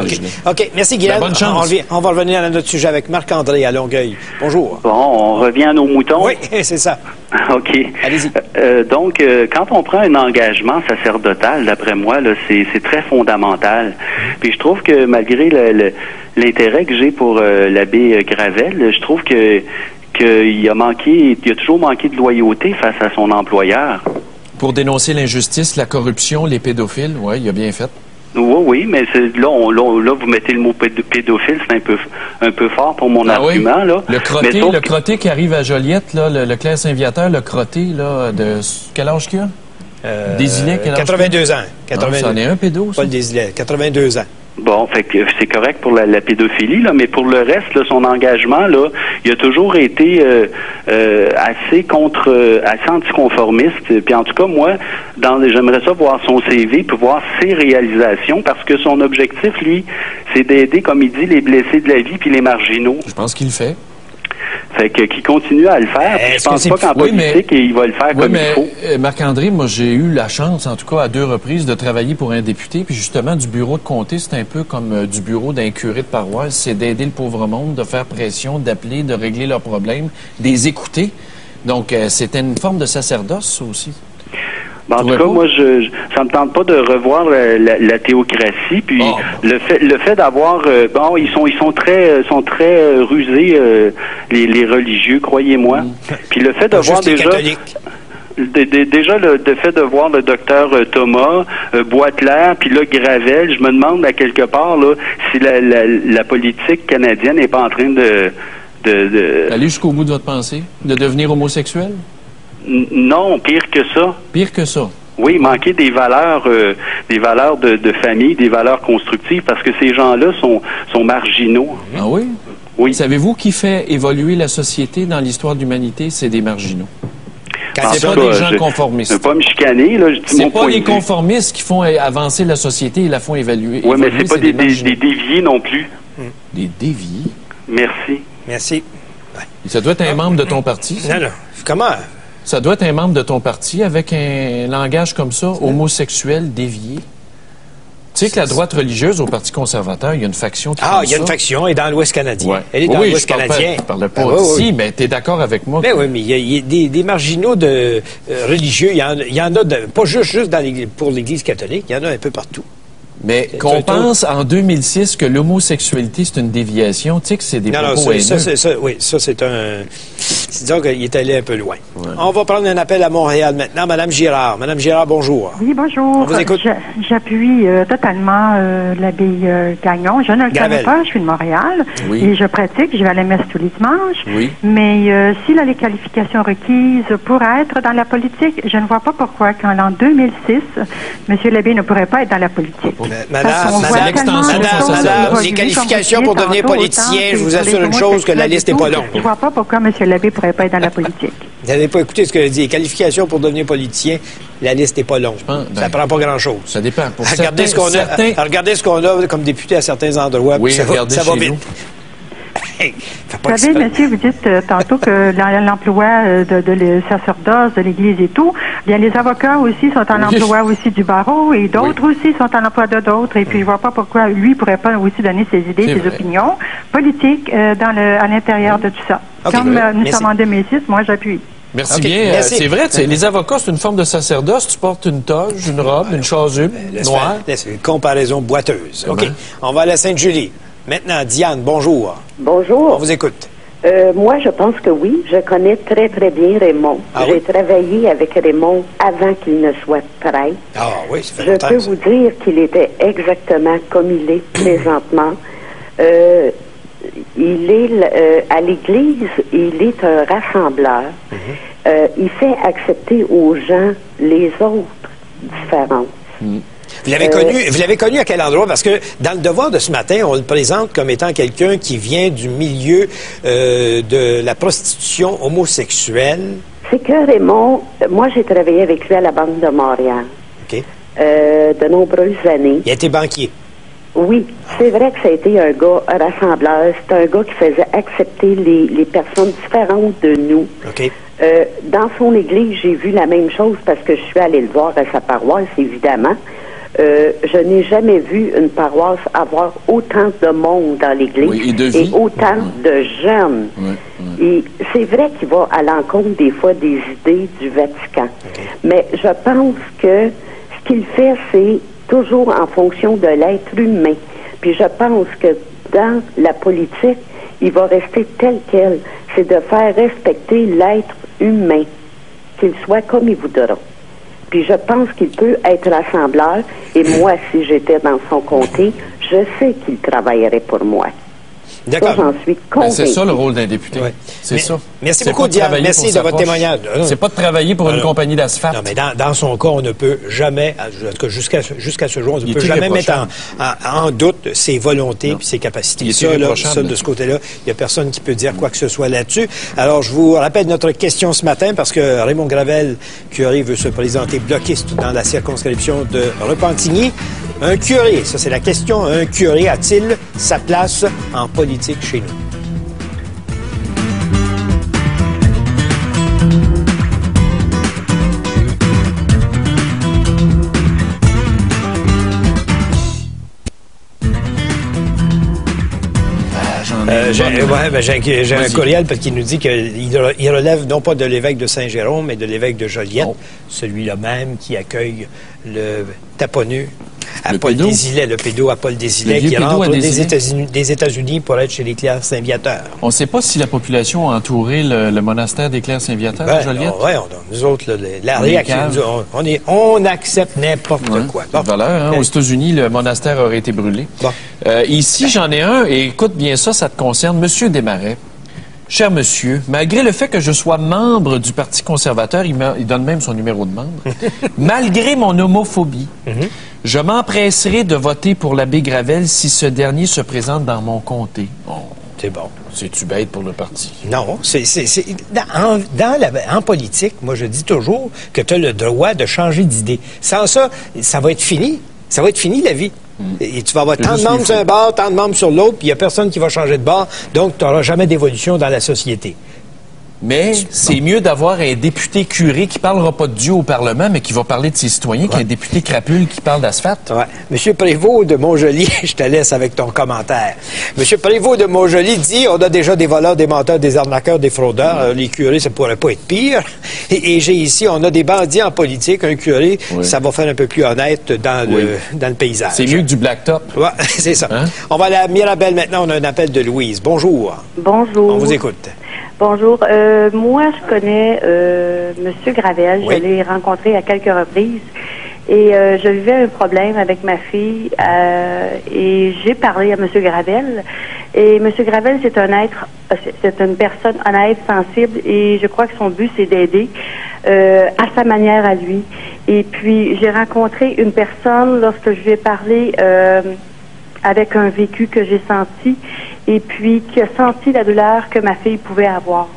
OK, merci Guylaine. Bonne chance. On va revenir à notre sujet avec Marc-André à Longueuil. Bonjour. Bon, on revient à nos moutons. Oui, c'est ça. OK. Allez-y. Donc, quand on prend un engagement sacerdotal, d'après moi, là, c'est très fondamental. Puis je trouve que malgré l'intérêt que j'ai pour l'abbé Gravel, je trouve qu'il a toujours manqué de loyauté face à son employeur. Pour dénoncer l'injustice, la corruption, les pédophiles, oui, il a bien fait. Oui, mais là, vous mettez le mot pédophile, c'est un peu fort pour mon argument. Là. Le crotté qui arrive à Joliette, là, le clerc Saint-Viateur, le crotté, là, de quel âge qu'il a? Desilets, quel âge? 82 ans. 82. C'en est un pédo, ça? Paul Desilets, 82 ans. Bon, fait que c'est correct pour la pédophilie, là, mais pour le reste, là, son engagement, là, il a toujours été assez anticonformiste. Puis en tout cas, moi, j'aimerais ça voir son CV puis voir ses réalisations, parce que son objectif, lui, c'est d'aider, comme il dit, les blessés de la vie puis les marginaux. Je pense qu'il le fait. Fait que qu'il continue à le faire. Je pense pas qu'en politique, il va le faire comme il faut. Marc-André, moi, j'ai eu la chance, en tout cas, à 2 reprises, de travailler pour un député. Puis justement, du bureau de comté, c'est un peu comme du bureau d'un curé de paroisse. C'est d'aider le pauvre monde, de faire pression, d'appeler, de régler leurs problèmes, de les écouter. Donc, c'était une forme de sacerdoce, ça aussi. Ben, en tout cas, moi, ça me tente pas de revoir la théocratie. Puis le fait d'avoir, ils sont très rusés, les religieux, croyez-moi. Puis le fait de voir déjà. Déjà, le fait de voir le docteur Thomas, Boisclair, puis là, Gravel, je me demande à quelque part là si la politique canadienne n'est pas en train de... Aller jusqu'au bout de votre pensée? De devenir homosexuel? Non, pire que ça. Pire que ça? Oui, manquer des valeurs de famille, des valeurs constructives, parce que ces gens-là sont marginaux. Ah oui? Oui. Savez-vous qui fait évoluer la société dans l'histoire de l'humanité? C'est des marginaux. C'est pas des gens conformistes. Je ne veux pas me chicaner, là, je dis mon point de vue. C'est pas les conformistes qui font avancer la société et la font évoluer. Oui, mais c'est pas des déviés non plus. Des déviés? Merci. Merci. Ça doit être un membre de ton parti, ça? Non. Comment? Ça doit être un membre de ton parti avec un langage comme ça, homosexuel, dévié. sais que la droite religieuse au Parti conservateur, il y a une faction qui il y a une faction, et dans l'Ouest canadien. Ouais. Elle est dans l'Ouest canadien. Je parlais pas ici, mais tu es d'accord avec moi? Mais oui, mais il y a des marginaux religieux, il y en a pas juste pour l'Église catholique, il y en a un peu partout. Mais qu'on pense en 2006 que l'homosexualité, c'est une déviation, tu sais que c'est des propos haineux. Ça, c'est un... Disons qu'il est allé un peu loin. Ouais. On va prendre un appel à Montréal maintenant. Madame Girard. Madame Girard, bonjour. Oui, bonjour. On vous écoute. J'appuie totalement l'abbé Gagnon. Je ne le connais pas, je suis de Montréal. Oui. Et je pratique, je vais à la messe tous les dimanches. Oui. Mais s'il a les qualifications requises pour être dans la politique, je ne vois pas pourquoi, quand en 2006, M. l'abbé ne pourrait pas être dans la politique. Madame, les qualifications pour devenir politicien, je vous assure une chose, que la liste n'est pas longue. Je ne vois pas pourquoi M. l'abbé ne pourrait pas être dans la politique. Vous n'avez pas écouté ce que je dis. Les qualifications pour devenir politicien, la liste n'est pas longue. Ça ne prend pas grand-chose. Ça dépend. Regardez ce qu'on a comme député à certains endroits. Oui, ça va vite. Vous savez, monsieur, vous dites tantôt que l'emploi de sacerdoce, de l'Église et tout, bien les avocats aussi sont en emploi aussi du barreau et d'autres aussi sont en emploi de d'autres. Et puis, je ne vois pas pourquoi lui ne pourrait pas aussi donner ses idées, ses opinions politiques à l'intérieur de tout ça. Okay, comme nous sommes en 2006, moi, j'appuie. Merci bien. C'est vrai, les avocats, c'est une forme de sacerdoce. Tu portes une toge, une robe, une chasuble noire. C'est une comparaison boiteuse. OK. On va à la Sainte-Julie. Maintenant, Diane, bonjour. Bonjour. On vous écoute. Moi, je pense que oui. Je connais très, très bien Raymond. J'ai travaillé avec Raymond avant qu'il ne soit prêtre. Ah oui, ça fait longtemps. Je peux vous dire qu'il était exactement comme il est présentement. Il est à l'Église, il est un rassembleur. Il fait accepter aux gens les autres différences. Vous l'avez connu à quel endroit? Parce que dans le Devoir de ce matin, on le présente comme étant quelqu'un qui vient du milieu de la prostitution homosexuelle. C'est que Raymond, moi j'ai travaillé avec lui à la Banque de Montréal. OK. De nombreuses années. Il a été banquier. Oui, c'est vrai que ça a été un gars rassembleur. C'est un gars qui faisait accepter les personnes différentes de nous. OK. Dans son église, j'ai vu la même chose parce que je suis allée le voir à sa paroisse, évidemment. Je n'ai jamais vu une paroisse avoir autant de monde dans l'église et autant de jeunes. Et c'est vrai qu'il va à l'encontre des fois des idées du Vatican. Mais je pense que ce qu'il fait, c'est toujours en fonction de l'être humain. Puis je pense que dans la politique, il va rester tel quel. C'est de faire respecter l'être humain, qu'il soit comme il voudra. Puis je pense qu'il peut être rassembleur, et moi, si j'étais dans son comté, je sais qu'il travaillerait pour moi. D'accord. J'en suis convaincu. C'est ça le rôle d'un député. Ouais. C'est ça. Merci beaucoup, Diane. Merci de votre témoignage. C'est pas de travailler pour une compagnie d'asphalte. Non, mais dans son cas, on ne peut jamais, jusqu'à ce jour, on ne peut jamais mettre en doute ses volontés et ses capacités. Ça, de ce côté-là, il n'y a personne qui peut dire quoi que ce soit là-dessus. Alors, je vous rappelle notre question ce matin parce que Raymond Gravel, curé, veut se présenter bloquiste dans la circonscription de Repentigny. Un curé, ça c'est la question, un curé a-t-il sa place en politique chez nous? J'ai un courriel parce qu'il nous dit qu'il relève non pas de l'évêque de Saint-Jérôme, mais de l'évêque de Joliette, celui-là même qui accueille le taponneux à Paul Désilet, le pédo à Paul Désilet, qui rentre des États-Unis pour être chez les Clercs Saint-Viateur. On ne sait pas si la population a entouré le monastère des Clercs Saint-Viateur à Joliette. Oui, nous autres, la réaction, on accepte n'importe quoi. Bon. Valeur, hein? Aux États-Unis, le monastère aurait été brûlé. Bon. Ici, j'en ai un, et écoute bien ça, ça te concerne. Monsieur Desmarais. Cher monsieur, malgré le fait que je sois membre du Parti conservateur, il donne même son numéro de membre, malgré mon homophobie, je m'empresserai de voter pour l'abbé Gravel si ce dernier se présente dans mon comté. Oh, c'est bon. C'est-tu bête pour le parti? Non. En politique, moi, je dis toujours que tu as le droit de changer d'idée. Sans ça, ça va être fini. Ça va être fini, la vie. Et tu vas avoir tant de membres sur un bord, tant de membres sur l'autre, puis il n'y a personne qui va changer de bord, donc tu n'auras jamais d'évolution dans la société. Mais c'est mieux d'avoir un député curé qui parlera pas de Dieu au Parlement, mais qui va parler de ses citoyens, qu'un député crapule qui parle d'asphalte. Ouais. Monsieur Prévost de Montjoly, je te laisse avec ton commentaire. Monsieur Prévost de Montjoly dit, on a déjà des voleurs, des menteurs, des arnaqueurs, des fraudeurs. Les curés, ça pourrait pas être pire. Et j'ai ici, on a des bandits en politique. Un curé, ça va faire un peu plus honnête dans le paysage. C'est mieux que du blacktop. Ouais, c'est ça. Hein? On va aller à Mirabel maintenant. On a un appel de Louise. Bonjour. Bonjour. On vous écoute. Bonjour. Moi, je connais M. Gravel. Oui. Je l'ai rencontré à quelques reprises. Et je vivais un problème avec ma fille. Et j'ai parlé à M. Gravel. Et M. Gravel, c'est une personne honnête, sensible. Et je crois que son but, c'est d'aider à sa manière à lui. Et puis, j'ai rencontré une personne lorsque je lui ai parlé avec un vécu que j'ai senti. Et puis qui a senti la douleur que ma fille pouvait avoir.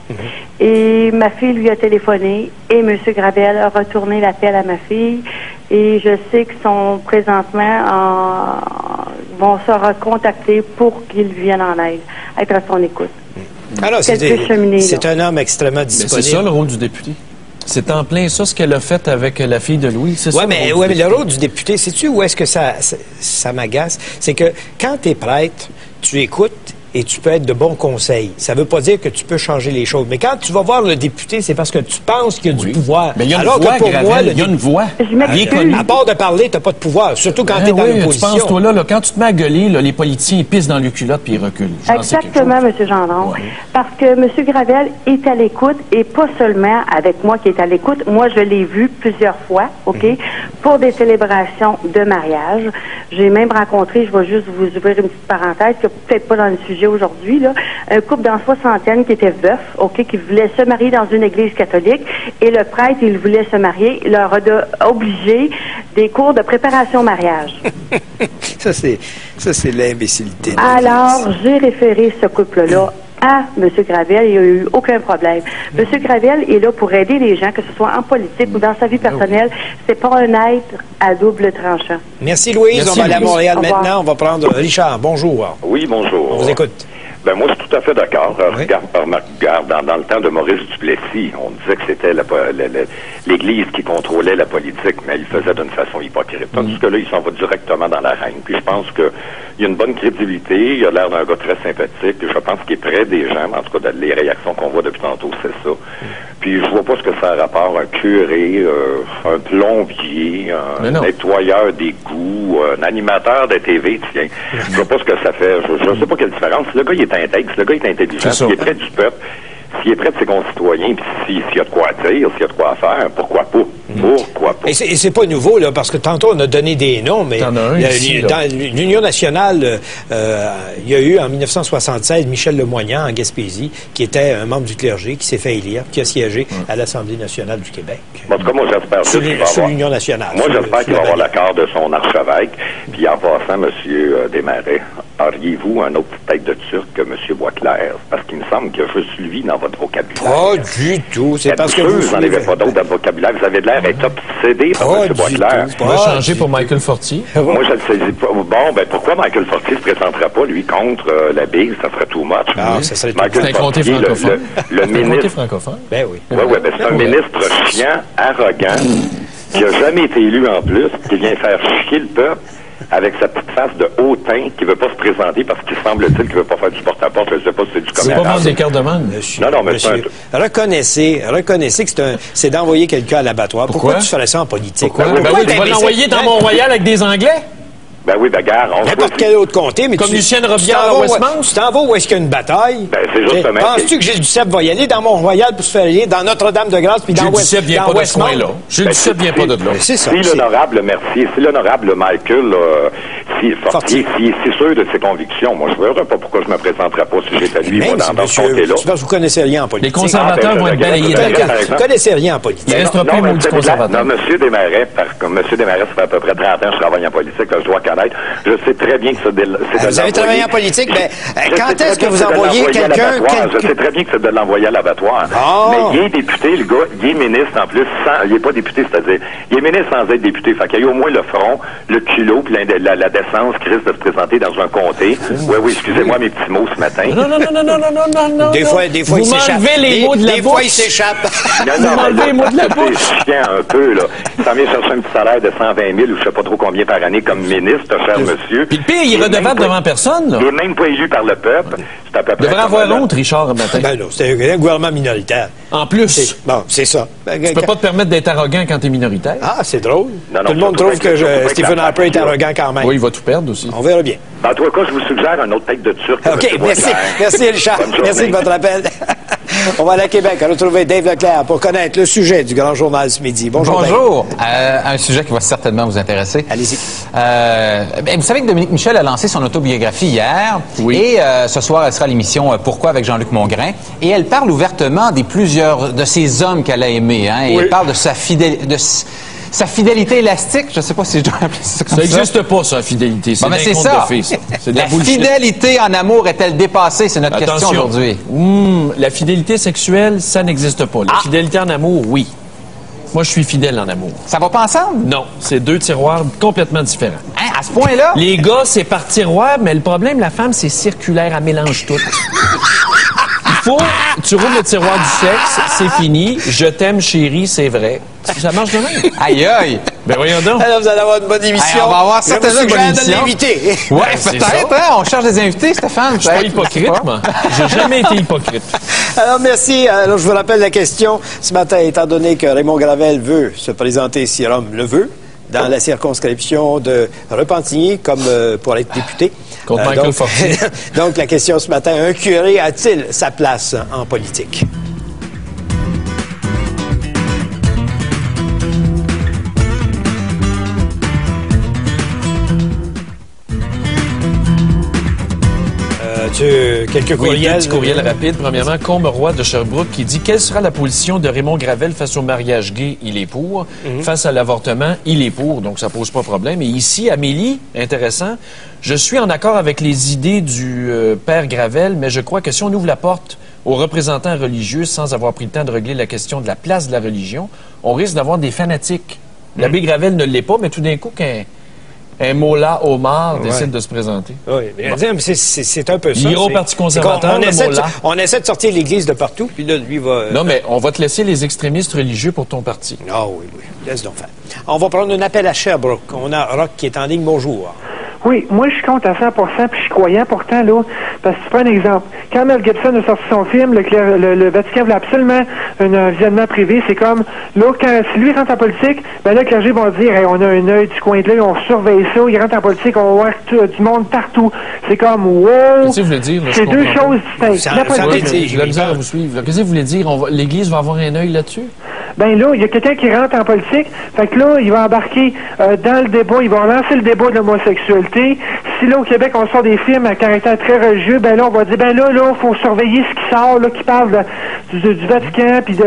Et ma fille lui a téléphoné et M. Gravel a retourné l'appel à ma fille. Et je sais qu'ils sont présentement vont se recontacter pour qu'il vienne en aide, être à son écoute. Alors, c'est un homme extrêmement disponible. C'est ça le rôle du député. C'est en plein ça ce qu'elle a fait avec la fille de Louis. Oui, mais le rôle du député, sais-tu où est-ce que ça m'agace? C'est que quand tu es prêtre, tu écoutes et tu peux être de bons conseils. Ça ne veut pas dire que tu peux changer les choses. Mais quand tu vas voir le député, c'est parce que tu penses qu'il y a du pouvoir. Mais il y a une voix, Gravel, il y a une voix. À part de parler, tu n'as pas de pouvoir, surtout quand tu es dans l'opposition. Tu penses, toi, là, quand tu te mets à gueuler, là, les politiciens ils pissent dans le culotte puis ils reculent. Exactement, M. Gendron. Ouais. Parce que M. Gravel est à l'écoute, et pas seulement avec moi qui est à l'écoute. Moi, je l'ai vu plusieurs fois, OK, pour des célébrations de mariage. J'ai même rencontré, je vais juste vous ouvrir une petite parenthèse, qui n'est peut-être pas dans le sujet aujourd'hui, là, un couple dans soixantaine qui était veuf, OK, qui voulait se marier dans une église catholique, et le prêtre, il voulait se marier, il leur a obligé des cours de préparation au mariage. Ça, c'est l'imbécilité. Alors, j'ai référé ce couple-là à M. Gravel, il n'y a eu aucun problème. M. Gravel est là pour aider les gens, que ce soit en politique ou dans sa vie personnelle. C'est pas un être à double tranchant. Merci, Louise. On va aller à Montréal maintenant. On va prendre Richard. Bonjour. Oui, bonjour. On vous écoute. Ben moi, je suis tout à fait d'accord. Oui. Regarde, dans le temps de Maurice Duplessis, on disait que c'était l'Église qui contrôlait la politique, mais il le faisait d'une façon hypocrite. Tandis que là, il s'en va directement dans l'arène. Puis je pense qu'il y a une bonne crédibilité, il a l'air d'un gars très sympathique, je pense qu'il est près des gens, en tout cas, les réactions qu'on voit depuis tantôt, c'est ça. Puis je vois pas ce que ça a rapport, un curé, un plombier, un nettoyeur d'égout, un animateur de TV, tiens. Je vois pas ce que ça fait. Je sais pas quelle différence. Le gars, il est intègre, le gars est intelligent, s'il est près du peuple, s'il est près de ses concitoyens, puis s'il y a de quoi dire, s'il y a de quoi faire, pourquoi pas? Pourquoi pas? Et c'est pas nouveau, là, parce que tantôt, on a donné des noms, mais dans l'Union nationale, il y a eu, en 1976, Michel Lemoignan, en Gaspésie, qui était un membre du clergé, qui s'est fait élire, qui a siégé à l'Assemblée nationale du Québec. En tout cas, moi, j'espère sur l'Union nationale. Moi, j'espère qu'il va avoir l'accord de son archevêque. Puis, en passant, M. Desmarais, auriez-vous un autre tête de turc que M. Boisclair? Parce qu'il me semble qu'il y a juste lui dans votre vocabulaire. Pas du tout. C'est parce que vous n'en avez pas d'autres dans le vocabulaire. Vous avez de l'air être obsédé par M. Boisclair. On va changer pour Michael Fortier. Moi, je ne le saisis pas. Bon, ben pourquoi Michael Fortier ne se présenterait pas, lui, contre la bise? Ça serait too much. Ça serait Michael Fortier, le ministre francophone. Ben oui. Ben c'est un ministre chiant, arrogant, qui n'a jamais été élu en plus, qui vient faire chier le peuple avec sa petite face de hautain qui veut pas se présenter parce qu'il semble-t-il qu'il veut pas faire du porte-à-porte. Je sais pas si c'est du commerce. C'est pas vendre des cartes de demande. Non, mais reconnaissez que c'est d'envoyer quelqu'un à l'abattoir. Pourquoi tu ferais ça en politique? Tu vas l'envoyer dans Mont-Royal avec des Anglais? Ben oui, gare, on n'importe quel autre comté, mais comme Lucien Robillard à Westmount. Tu t'en vas où est-ce qu'il y a une bataille? Ben, c'est justement. Penses-tu que Gilles Duceppe va y aller dans Mont-Royal pour se faire aller dans Notre-Dame-de-Grâce puis dans Westmount? Gilles Duceppe vient pas de ce coin-là. Gilles Duceppe vient pas de là. C'est ça. Si l'honorable Mercier, si l'honorable Michael Fortier, s'il est sûr de ses convictions, moi, je ne verrais pas pourquoi je ne me présenterais pas si j'étais lui, moi, dans ce comté-là. C'est parce que vous ne connaissez rien en politique. Les conservateurs vont être balayés de la carte. Vous ne connaissez rien en politique. Il restera plus du conservateur. Non, M. Desmarais, ça fait à peu près 30 ans que je travaille en politique, je dois connaître paraître. Je sais très bien que c'est de vous avez travaillé en politique, mais quand est-ce que vous envoyez quelqu'un... Je sais très bien que c'est de l'envoyer à l'abattoir. Oh. Mais il est député, le gars, il est ministre en plus, il n'est pas député, c'est-à-dire, il est ministre sans être député. Fait qu'il y a au moins le front, le culot, puis la décence qui risque de se présenter dans un comté. Oui, excusez-moi mes petits mots ce matin. Non. Des fois, il s'échappe. Des fois, il s'échappe. Vous m'enlevez les mots de la bouche. C'est chiant un peu, là. Il s'en vient chercher un petit salaire de 120 000 ou je sais pas trop combien par année comme ministre, cher monsieur. Puis le pire, il est redevable devant personne, là. Il n'est même pas élu par le peuple. C'est à peu près. Devrait avoir honte, Richard, matin. Ben non, c'est un gouvernement minoritaire. En plus. Bon, c'est ça. Tu peux pas te permettre d'être arrogant quand t'es minoritaire. Ah, c'est drôle. Tout le monde trouve que Stephen Harper est arrogant quand même. Oui, il va tout perdre aussi. On verra bien. En tout cas, je vous suggère un autre tête de Turc. OK, merci Richard. Merci de votre appel. On va aller à Québec, à retrouver Dave Leclerc pour connaître le sujet du Grand Journal ce midi. Bonjour. Bonjour. Un sujet qui va certainement vous intéresser. Allez-y. Vous savez que Dominique Michel a lancé son autobiographie hier. Oui. Et ce soir, elle sera à l'émission Pourquoi avec Jean-Luc Mongrain. Et elle parle ouvertement des plusieurs de ces hommes qu'elle a aimés. Hein, et elle parle de sa fidélité élastique, je ne sais pas si je dois appeler ça comme ça. Ça n'existe pas, ça, la fidélité. C'est c'est ça. C'est de la bullshit. Fidélité en amour est-elle dépassée? C'est notre question aujourd'hui. La fidélité sexuelle, ça n'existe pas. La fidélité en amour, oui. Moi, je suis fidèle en amour. Ça va pas ensemble? Non. C'est deux tiroirs complètement différents. Hein, à ce point-là? Les gars, c'est par tiroir, mais le problème, la femme, c'est circulaire. Elle mélange tout. Tu roules le tiroir du sexe, c'est fini. Je t'aime, chérie, c'est vrai. Ça marche de même. Aïe, aïe. Ben voyons donc. Alors, vous allez avoir une bonne émission. On va avoir certainement une bonne émission. L'invité. Ouais, peut-être. Hein? On cherche des invités, Stéphane. Je suis pas hypocrite, moi. J'ai jamais été hypocrite. Alors, merci. Alors, je vous rappelle la question ce matin, étant donné que Raymond Gravel veut se présenter, si Rome le veut, dans la circonscription de Repentigny, comme pour être député. Contre Michael Fortier. Donc, la question ce matin, un curé a-t-il sa place en politique? Quelques courriels. Oui, petit courriel rapide. Premièrement, Combe-Roy de Sherbrooke qui dit « Quelle sera la position de Raymond Gravel face au mariage gay? Il est pour. Face à l'avortement, il est pour. » Donc, ça pose pas de problème. Et ici, Amélie, intéressant, « Je suis en accord avec les idées du père Gravel, mais je crois que si on ouvre la porte aux représentants religieux sans avoir pris le temps de régler la question de la place de la religion, on risque d'avoir des fanatiques. L'abbé Gravel ne l'est pas, mais tout d'un coup, un Mola Omar décide de se présenter. Oui, mais c'est un peu ça. Il ira au Parti conservateur, on essaie de sortir l'Église de partout, puis là, lui va... Non, mais on va te laisser les extrémistes religieux pour ton parti. Ah oui, laisse donc faire. On va prendre un appel à Sherbrooke. On a Rock qui est en ligne. Bonjour. Oui, moi je compte à 100%, puis je suis croyant pourtant, là, parce que tu prends un exemple. Quand Mel Gibson a sorti son film, le Vatican voulait absolument un visionnement privé, c'est comme, là, si lui rentre en politique, ben là, le clergé vont dire, hey, on a un œil du coin de l'œil, on surveille ça, il rentre en politique, on va voir du monde partout. C'est comme, wow! Qu'est-ce que vous voulez dire? C'est deux choses distinctes. La politique, j'ai la misère à vous suivre. Qu'est-ce que vous voulez dire? L'Église va avoir un œil là-dessus? Ben là, il y a quelqu'un qui rentre en politique, fait que là, il va embarquer dans le débat, il va lancer le débat de l'homosexualité. Si là, au Québec, on sort des films à caractère très religieux, ben là, on va dire, ben là, faut surveiller ce qui sort, là, qui parle du Vatican, puis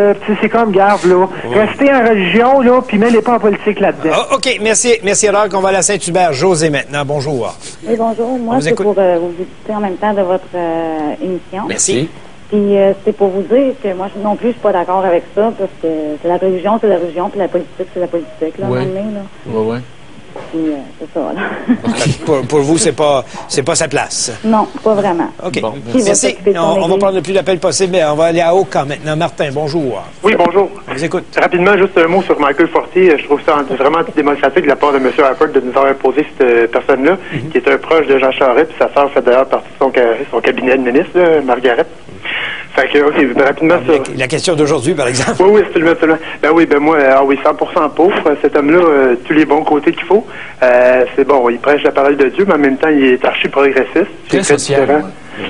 c'est comme, garde, là. Restez en religion, là, puis mêlez pas en politique là-dedans. Oh, OK, merci, Rock. On va aller à Saint-Hubert. José, maintenant. Bonjour. Oui, bonjour. Moi, c'est pour vous visiter en même temps de votre émission. Merci. Puis c'est pour vous dire que moi non plus je suis pas d'accord avec ça parce que c'est la religion, puis la politique, c'est la politique là. Oui. Puis c'est ça là. pour vous, c'est pas sa place. Non, pas vraiment. OK. Bon, merci. On va prendre le plus d'appels possible, mais on va aller à Oka maintenant. Martin, bonjour. Oui, bonjour. On vous écoute. Rapidement, juste un mot sur Michael Fortier. Je trouve ça vraiment antidémocratique de la part de M. Harper de nous avoir imposé cette personne-là, qui est un proche de Jean Charest, puis sa sœur fait d'ailleurs partie de son cabinet de ministre, là, Margaret. Fait que, OK, rapidement, ça. La question d'aujourd'hui, par exemple. Oui, absolument. Ben oui, moi, 100% pauvre. Cet homme-là, tous les bons côtés qu'il faut. C'est bon, il prêche la parole de Dieu, mais en même temps, il est archi progressiste. Très social.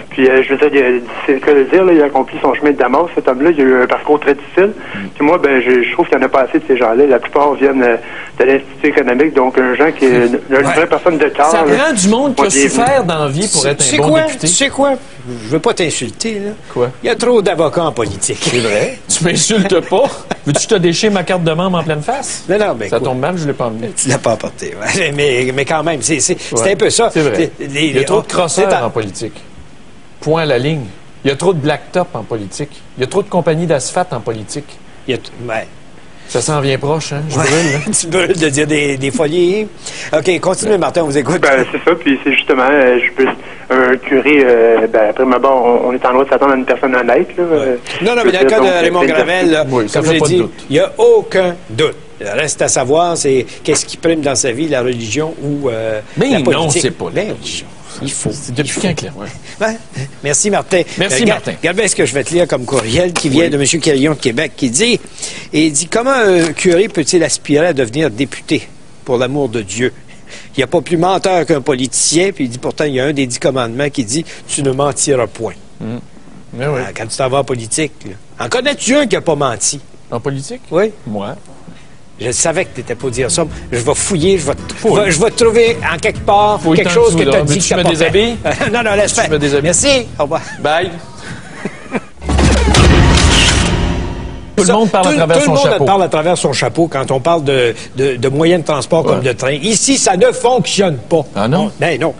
Puis, je veux dire, c'est le cas de dire, là, il a accompli son chemin de Damas. Cet homme-là, il a eu un parcours très difficile. Puis moi, je trouve qu'il n'y en a pas assez de ces gens-là. La plupart viennent de l'Institut économique, donc un gens qui est une vraie personne de cœur. Ça prend du monde qui a souffert dans la vie pour être un bon député. Tu sais quoi? Je veux pas t'insulter, là. Quoi? Il y a trop d'avocats en politique. C'est vrai? Tu m'insultes pas? Veux-tu que je te déchire ma carte de membre en pleine face? Non, mais ça tombe mal, je l'ai pas emmené. Tu l'as pas apporté. Ouais. Mais quand même, c'est un peu ça. C'est vrai. Il y a trop de crosseurs en politique. Point à la ligne. Il y a trop de blacktop en politique. Il y a trop de compagnies d'asphalte en politique. Ça s'en vient proche, hein? Je brûle, là. Tu brûles de dire des folies. OK, continuez, Martin, on vous écoute. C'est ça, puis c'est justement, un curé, après ma barre, on est en droit de s'attendre à une personne honnête, là. Non, mais dans le cas de Raymond Gravel, là, comme je l'ai dit, il n'y a aucun doute. Reste à savoir, c'est qu'est-ce qui prime dans sa vie, la religion ou la politique. Non, c'est pas la religion. Il faut. C'est depuis quand, Claire? Ouais. Merci, Martin. Merci, Martin. Regarde bien ce que je vais te lire comme courriel qui vient de M. Carillon de Québec, qui dit, comment un curé peut-il aspirer à devenir député, pour l'amour de Dieu? Il n'y a pas plus menteur qu'un politicien, puis il dit, pourtant, il y a un des 10 commandements qui dit, tu ne mentiras point. Mais oui. Quand tu t'en vas en politique, là. En connais-tu un qui n'a pas menti? En politique? Oui. Moi. Je savais que tu n'étais pas dire ça. Je vais fouiller, je vais trouver en quelque part quelque chose que tu as dit que tu n'as pas fait. Non, laisse faire. Merci. Au revoir. Bye. Tout le monde parle à travers son chapeau. Tout le monde parle à travers son chapeau quand on parle de moyens de transport comme de train. Ici, ça ne fonctionne pas. Ah non? Non.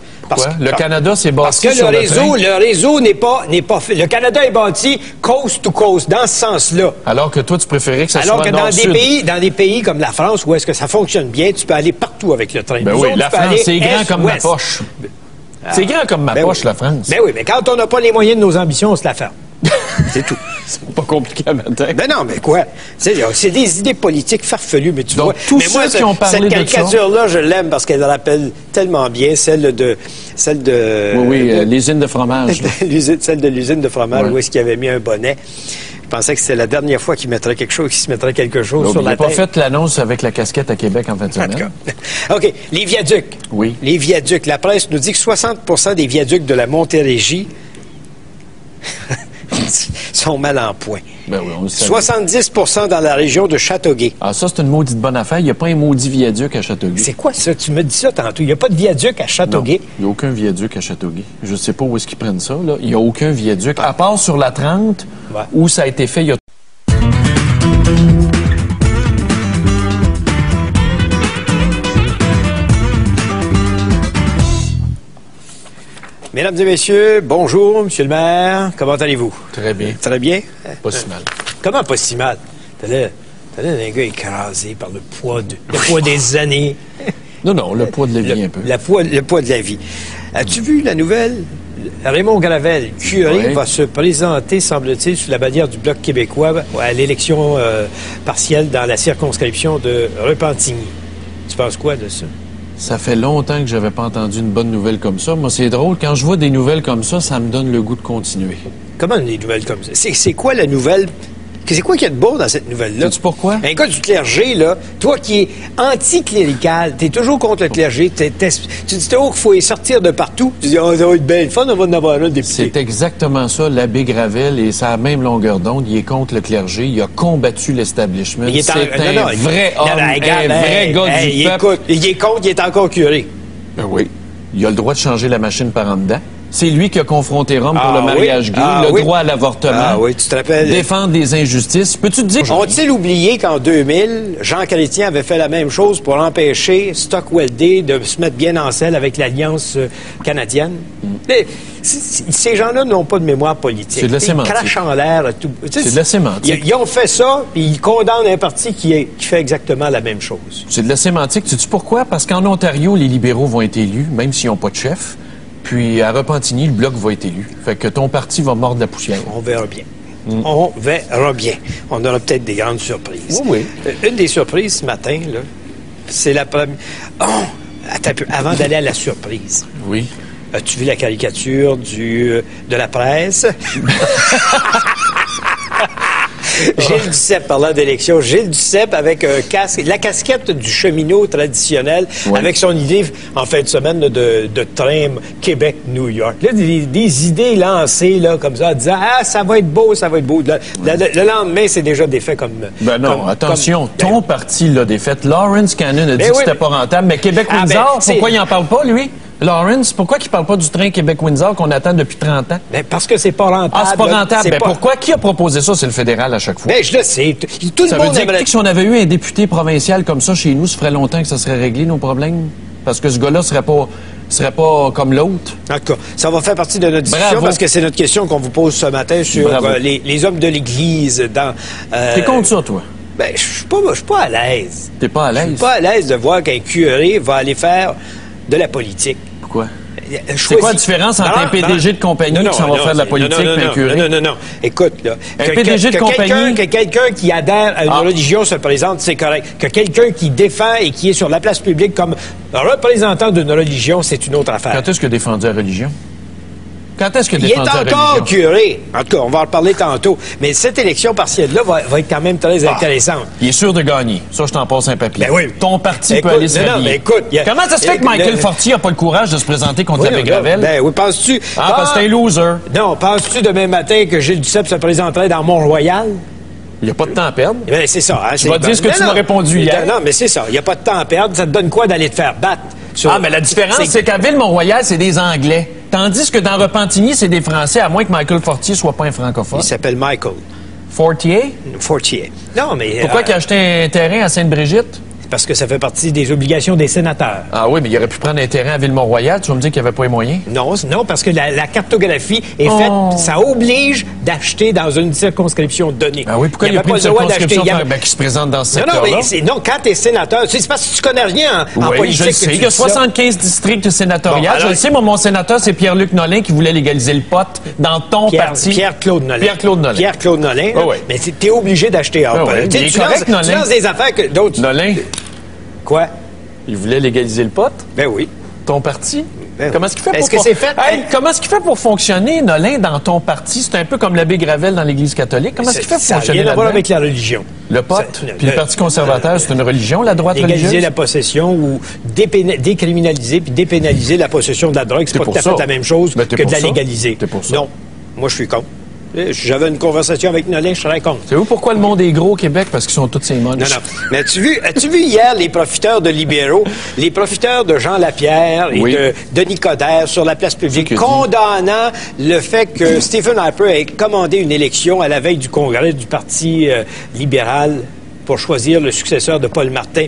Le Canada s'est bâti sur le réseau n'est pas fait. Le Canada est bâti coast to coast, dans ce sens-là. Alors que toi, tu préférais que ça soit nord-sud. Dans des pays comme la France, où est-ce que ça fonctionne bien, tu peux aller partout avec le train. Ben oui, la France, c'est grand comme ma poche. C'est grand comme ma poche, la France. Ben oui, mais quand on n'a pas les moyens de nos ambitions, on se la ferme. C'est tout. C'est pas compliqué à matin. Ben non, mais quoi? C'est des idées politiques farfelues, mais tu vois. Tous ceux qui ont parlé cette caricature-là, je l'aime parce qu'elle rappelle tellement bien celle de l'usine de fromage. Celle de l'usine de fromage, où est-ce qu'il avait mis un bonnet. Je pensais que c'était la dernière fois qu'il se mettrait quelque chose sur la tête. Il n'a pas fait l'annonce avec la casquette à Québec en fin de semaine. OK. Les viaducs. Oui. Les viaducs. La presse nous dit que 60% des viaducs de la Montérégie sont mal en point. Ben oui, on le sait. 70% dans la région de Châteauguay. Ah, ça, c'est une maudite bonne affaire. Il n'y a pas un maudit viaduc à Châteauguay. C'est quoi ça? Tu me dis ça tantôt. Il n'y a pas de viaduc à Châteauguay? Non, il n'y a aucun viaduc à Châteauguay. Je ne sais pas où est-ce qu'ils prennent ça, là. Il n'y a aucun viaduc. À part sur la 30, où ça a été fait il y a... Mesdames et messieurs, bonjour, monsieur le maire. Comment allez-vous? Très bien. Très bien? Pas si mal. Comment pas si mal? T'as l'air d'un gars écrasé par le poids des années. Non, le poids de la vie un peu. Le poids de la vie. As-tu vu la nouvelle? Raymond Gravel, curé, va se présenter, semble-t-il, sous la bannière du Bloc québécois à l'élection partielle dans la circonscription de Repentigny. Tu penses quoi de ça? Ça fait longtemps que j'avais pas entendu une bonne nouvelle comme ça. Moi, c'est drôle. Quand je vois des nouvelles comme ça me donne le goût de continuer. Comment des nouvelles comme ça? C'est quoi la nouvelle? C'est quoi qu'il y a de beau dans cette nouvelle-là? Sais-tu pourquoi? Un gars du clergé, là, toi qui es anticlérical, t'es toujours contre le clergé, tu dis toujours qu'il faut y sortir de partout. Tu dis, ça va être bien fun, on va en avoir un député. C'est exactement ça, l'abbé Gravel, et ça a la même longueur d'onde. Il est contre le clergé, il a combattu l'establishment. C'est un vrai homme, un vrai gars du peuple. Écoute, il est contre, il est encore curé. Ben oui. Il a le droit de changer la machine par en dedans. C'est lui qui a confronté Rome pour le mariage gay, le droit à l'avortement. Ah oui, tu te rappelles? Défendre des injustices. Peux-tu te dire... On-t-il oublié qu'en 2000, Jean Chrétien avait fait la même chose pour empêcher Stockwell Day de se mettre bien en selle avec l'Alliance canadienne? Ces gens-là n'ont pas de mémoire politique. C'est de la sémantique. Ils crachent en l'air. C'est de la sémantique. Ils ont fait ça, puis ils condamnent un parti qui fait exactement la même chose. C'est de la sémantique. Sais-tu pourquoi? Parce qu'en Ontario, les libéraux vont être élus, même s'ils n'ont pas de chef. Puis à Repentigny, le Bloc va être élu. Fait que ton parti va mordre la poussière. On verra bien. On verra bien. On aura peut-être des grandes surprises. Oui. Une des surprises ce matin, là, c'est la première... Oh! Attends un peu. Avant d'aller à la surprise. Oui. As-tu vu la caricature de la presse? Gilles Duceppe, parlant d'élection, Gilles Duceppe avec un casque, la casquette du cheminot traditionnel, avec son idée en fin de semaine de train Québec-New York. Là, des idées lancées là, comme ça, en disant « Ah, ça va être beau, ça va être beau ». Le lendemain, c'est déjà défait comme... Ben non, attention, ton parti l'a défait. Lawrence Cannon a dit que c'était pas rentable, mais Québec-Windsor, pourquoi il n'en parle pas, lui? Lawrence, pourquoi il ne parle pas du train Québec-Windsor qu'on attend depuis 30 ans? Ben parce que c'est pas rentable. Ah, c'est pas rentable. Ben pourquoi? Qui a proposé ça? C'est le fédéral à chaque fois. Ben je le sais. Tout le monde aimerait... que si on avait eu un député provincial comme ça chez nous, ça ferait longtemps que ça serait réglé, nos problèmes? Parce que ce gars-là serait pas comme l'autre. En tout cas, ça va faire partie de notre discussion parce que c'est notre question qu'on vous pose ce matin sur les hommes de l'Église dans... T'es contre ça, toi? Ben, je suis pas à l'aise. T'es pas à l'aise? Je suis pas à l'aise de voir qu'un curé va aller faire de la politique. Pourquoi? C'est quoi la différence entre un PDG de compagnie qui s'en va faire de la politique et un curé? Non. Écoute, là. Un PDG de compagnie... Que quelqu'un qui adhère à une religion se présente, c'est correct. Que quelqu'un qui défend et qui est sur la place publique comme représentant d'une religion, c'est une autre affaire. Quand est-ce qu'il a défendu la religion? Quand est-ce qu'il a défendu la religion? Il est encore curé. En tout cas, on va en reparler tantôt. Mais cette élection partielle-là va être quand même très intéressante. Il est sûr de gagner. Ça, je t'en passe un papier. Ben oui. Ton parti peut aller se rallier. Comment ça se fait que Michael Fortier n'a pas le courage de se présenter contre l'abbé Gravel? Ben oui, penses-tu... parce que c'est un loser. Non, penses-tu demain matin que Gilles Duceppe se présenterait dans Mont-Royal? Il n'y a pas de temps à perdre. Ben, c'est ça. Hein, tu vas dire ce que tu m'as répondu hier. Non, mais c'est ça. Il n'y a pas de temps à perdre. Ça te donne quoi d'aller te faire battre? Mais la différence, c'est qu'à Ville-Mont-Royal, c'est des Anglais. Tandis que dans Repentigny, c'est des Français, à moins que Michael Fortier soit pas un francophone. Il s'appelle Michael. Fortier? Fortier. Non, mais... Pourquoi il a acheté un terrain à Sainte-Brigitte? Parce que ça fait partie des obligations des sénateurs. Ah oui, mais il aurait pu prendre un terrain à Ville-Mont-Royal. Tu vas me dire qu'il n'y avait pas les moyens? Non, parce que la cartographie est faite... Ça oblige d'acheter dans une circonscription donnée. Ah oui, pourquoi il n'y a pas une circonscription qui se présente dans ce secteur-là? Non, quand tu es sénateur... C'est parce que tu connais rien en politique. Je le sais. Il y a 75 districts sénatoriales. Je le sais, mon sénateur, c'est Pierre-Luc Nolin qui voulait légaliser le pot dans ton parti. Pierre-Claude Nolin. Pierre-Claude Nolin. Mais tu es obligé d'acheter. Tu lances des affaires que d'autres... Nolin. Quoi? Il voulait légaliser le pot? Ben oui. Ton parti? Ben comment est-ce qu'il fait Est-ce que c'est fait? Comment est-ce qu'il fait pour fonctionner, Nolin, dans ton parti? C'est un peu comme l'abbé Gravel dans l'Église catholique. Comment est-ce qu'il fait pour fonctionner là-dedans? Ça n'a rien à voir avec la religion. Le pot? Puis le Parti conservateur, c'est une religion, la droite religieuse? Légaliser la possession ou décriminaliser puis dépénaliser la possession de la drogue, c'est pas tout à fait la même chose que de la légaliser. T'es pour ça? Non. Moi, je suis contre. J'avais une conversation avec Nolin, je serais contre. C'est où pourquoi le monde est gros au Québec? Parce qu'ils sont tous ces moches. Non. Mais as-tu vu hier les profiteurs de libéraux, les profiteurs de Jean Lapierre et de Denis Coderre sur la place publique, condamnant le fait que Stephen Harper ait commandé une élection à la veille du congrès du Parti libéral pour choisir le successeur de Paul Martin.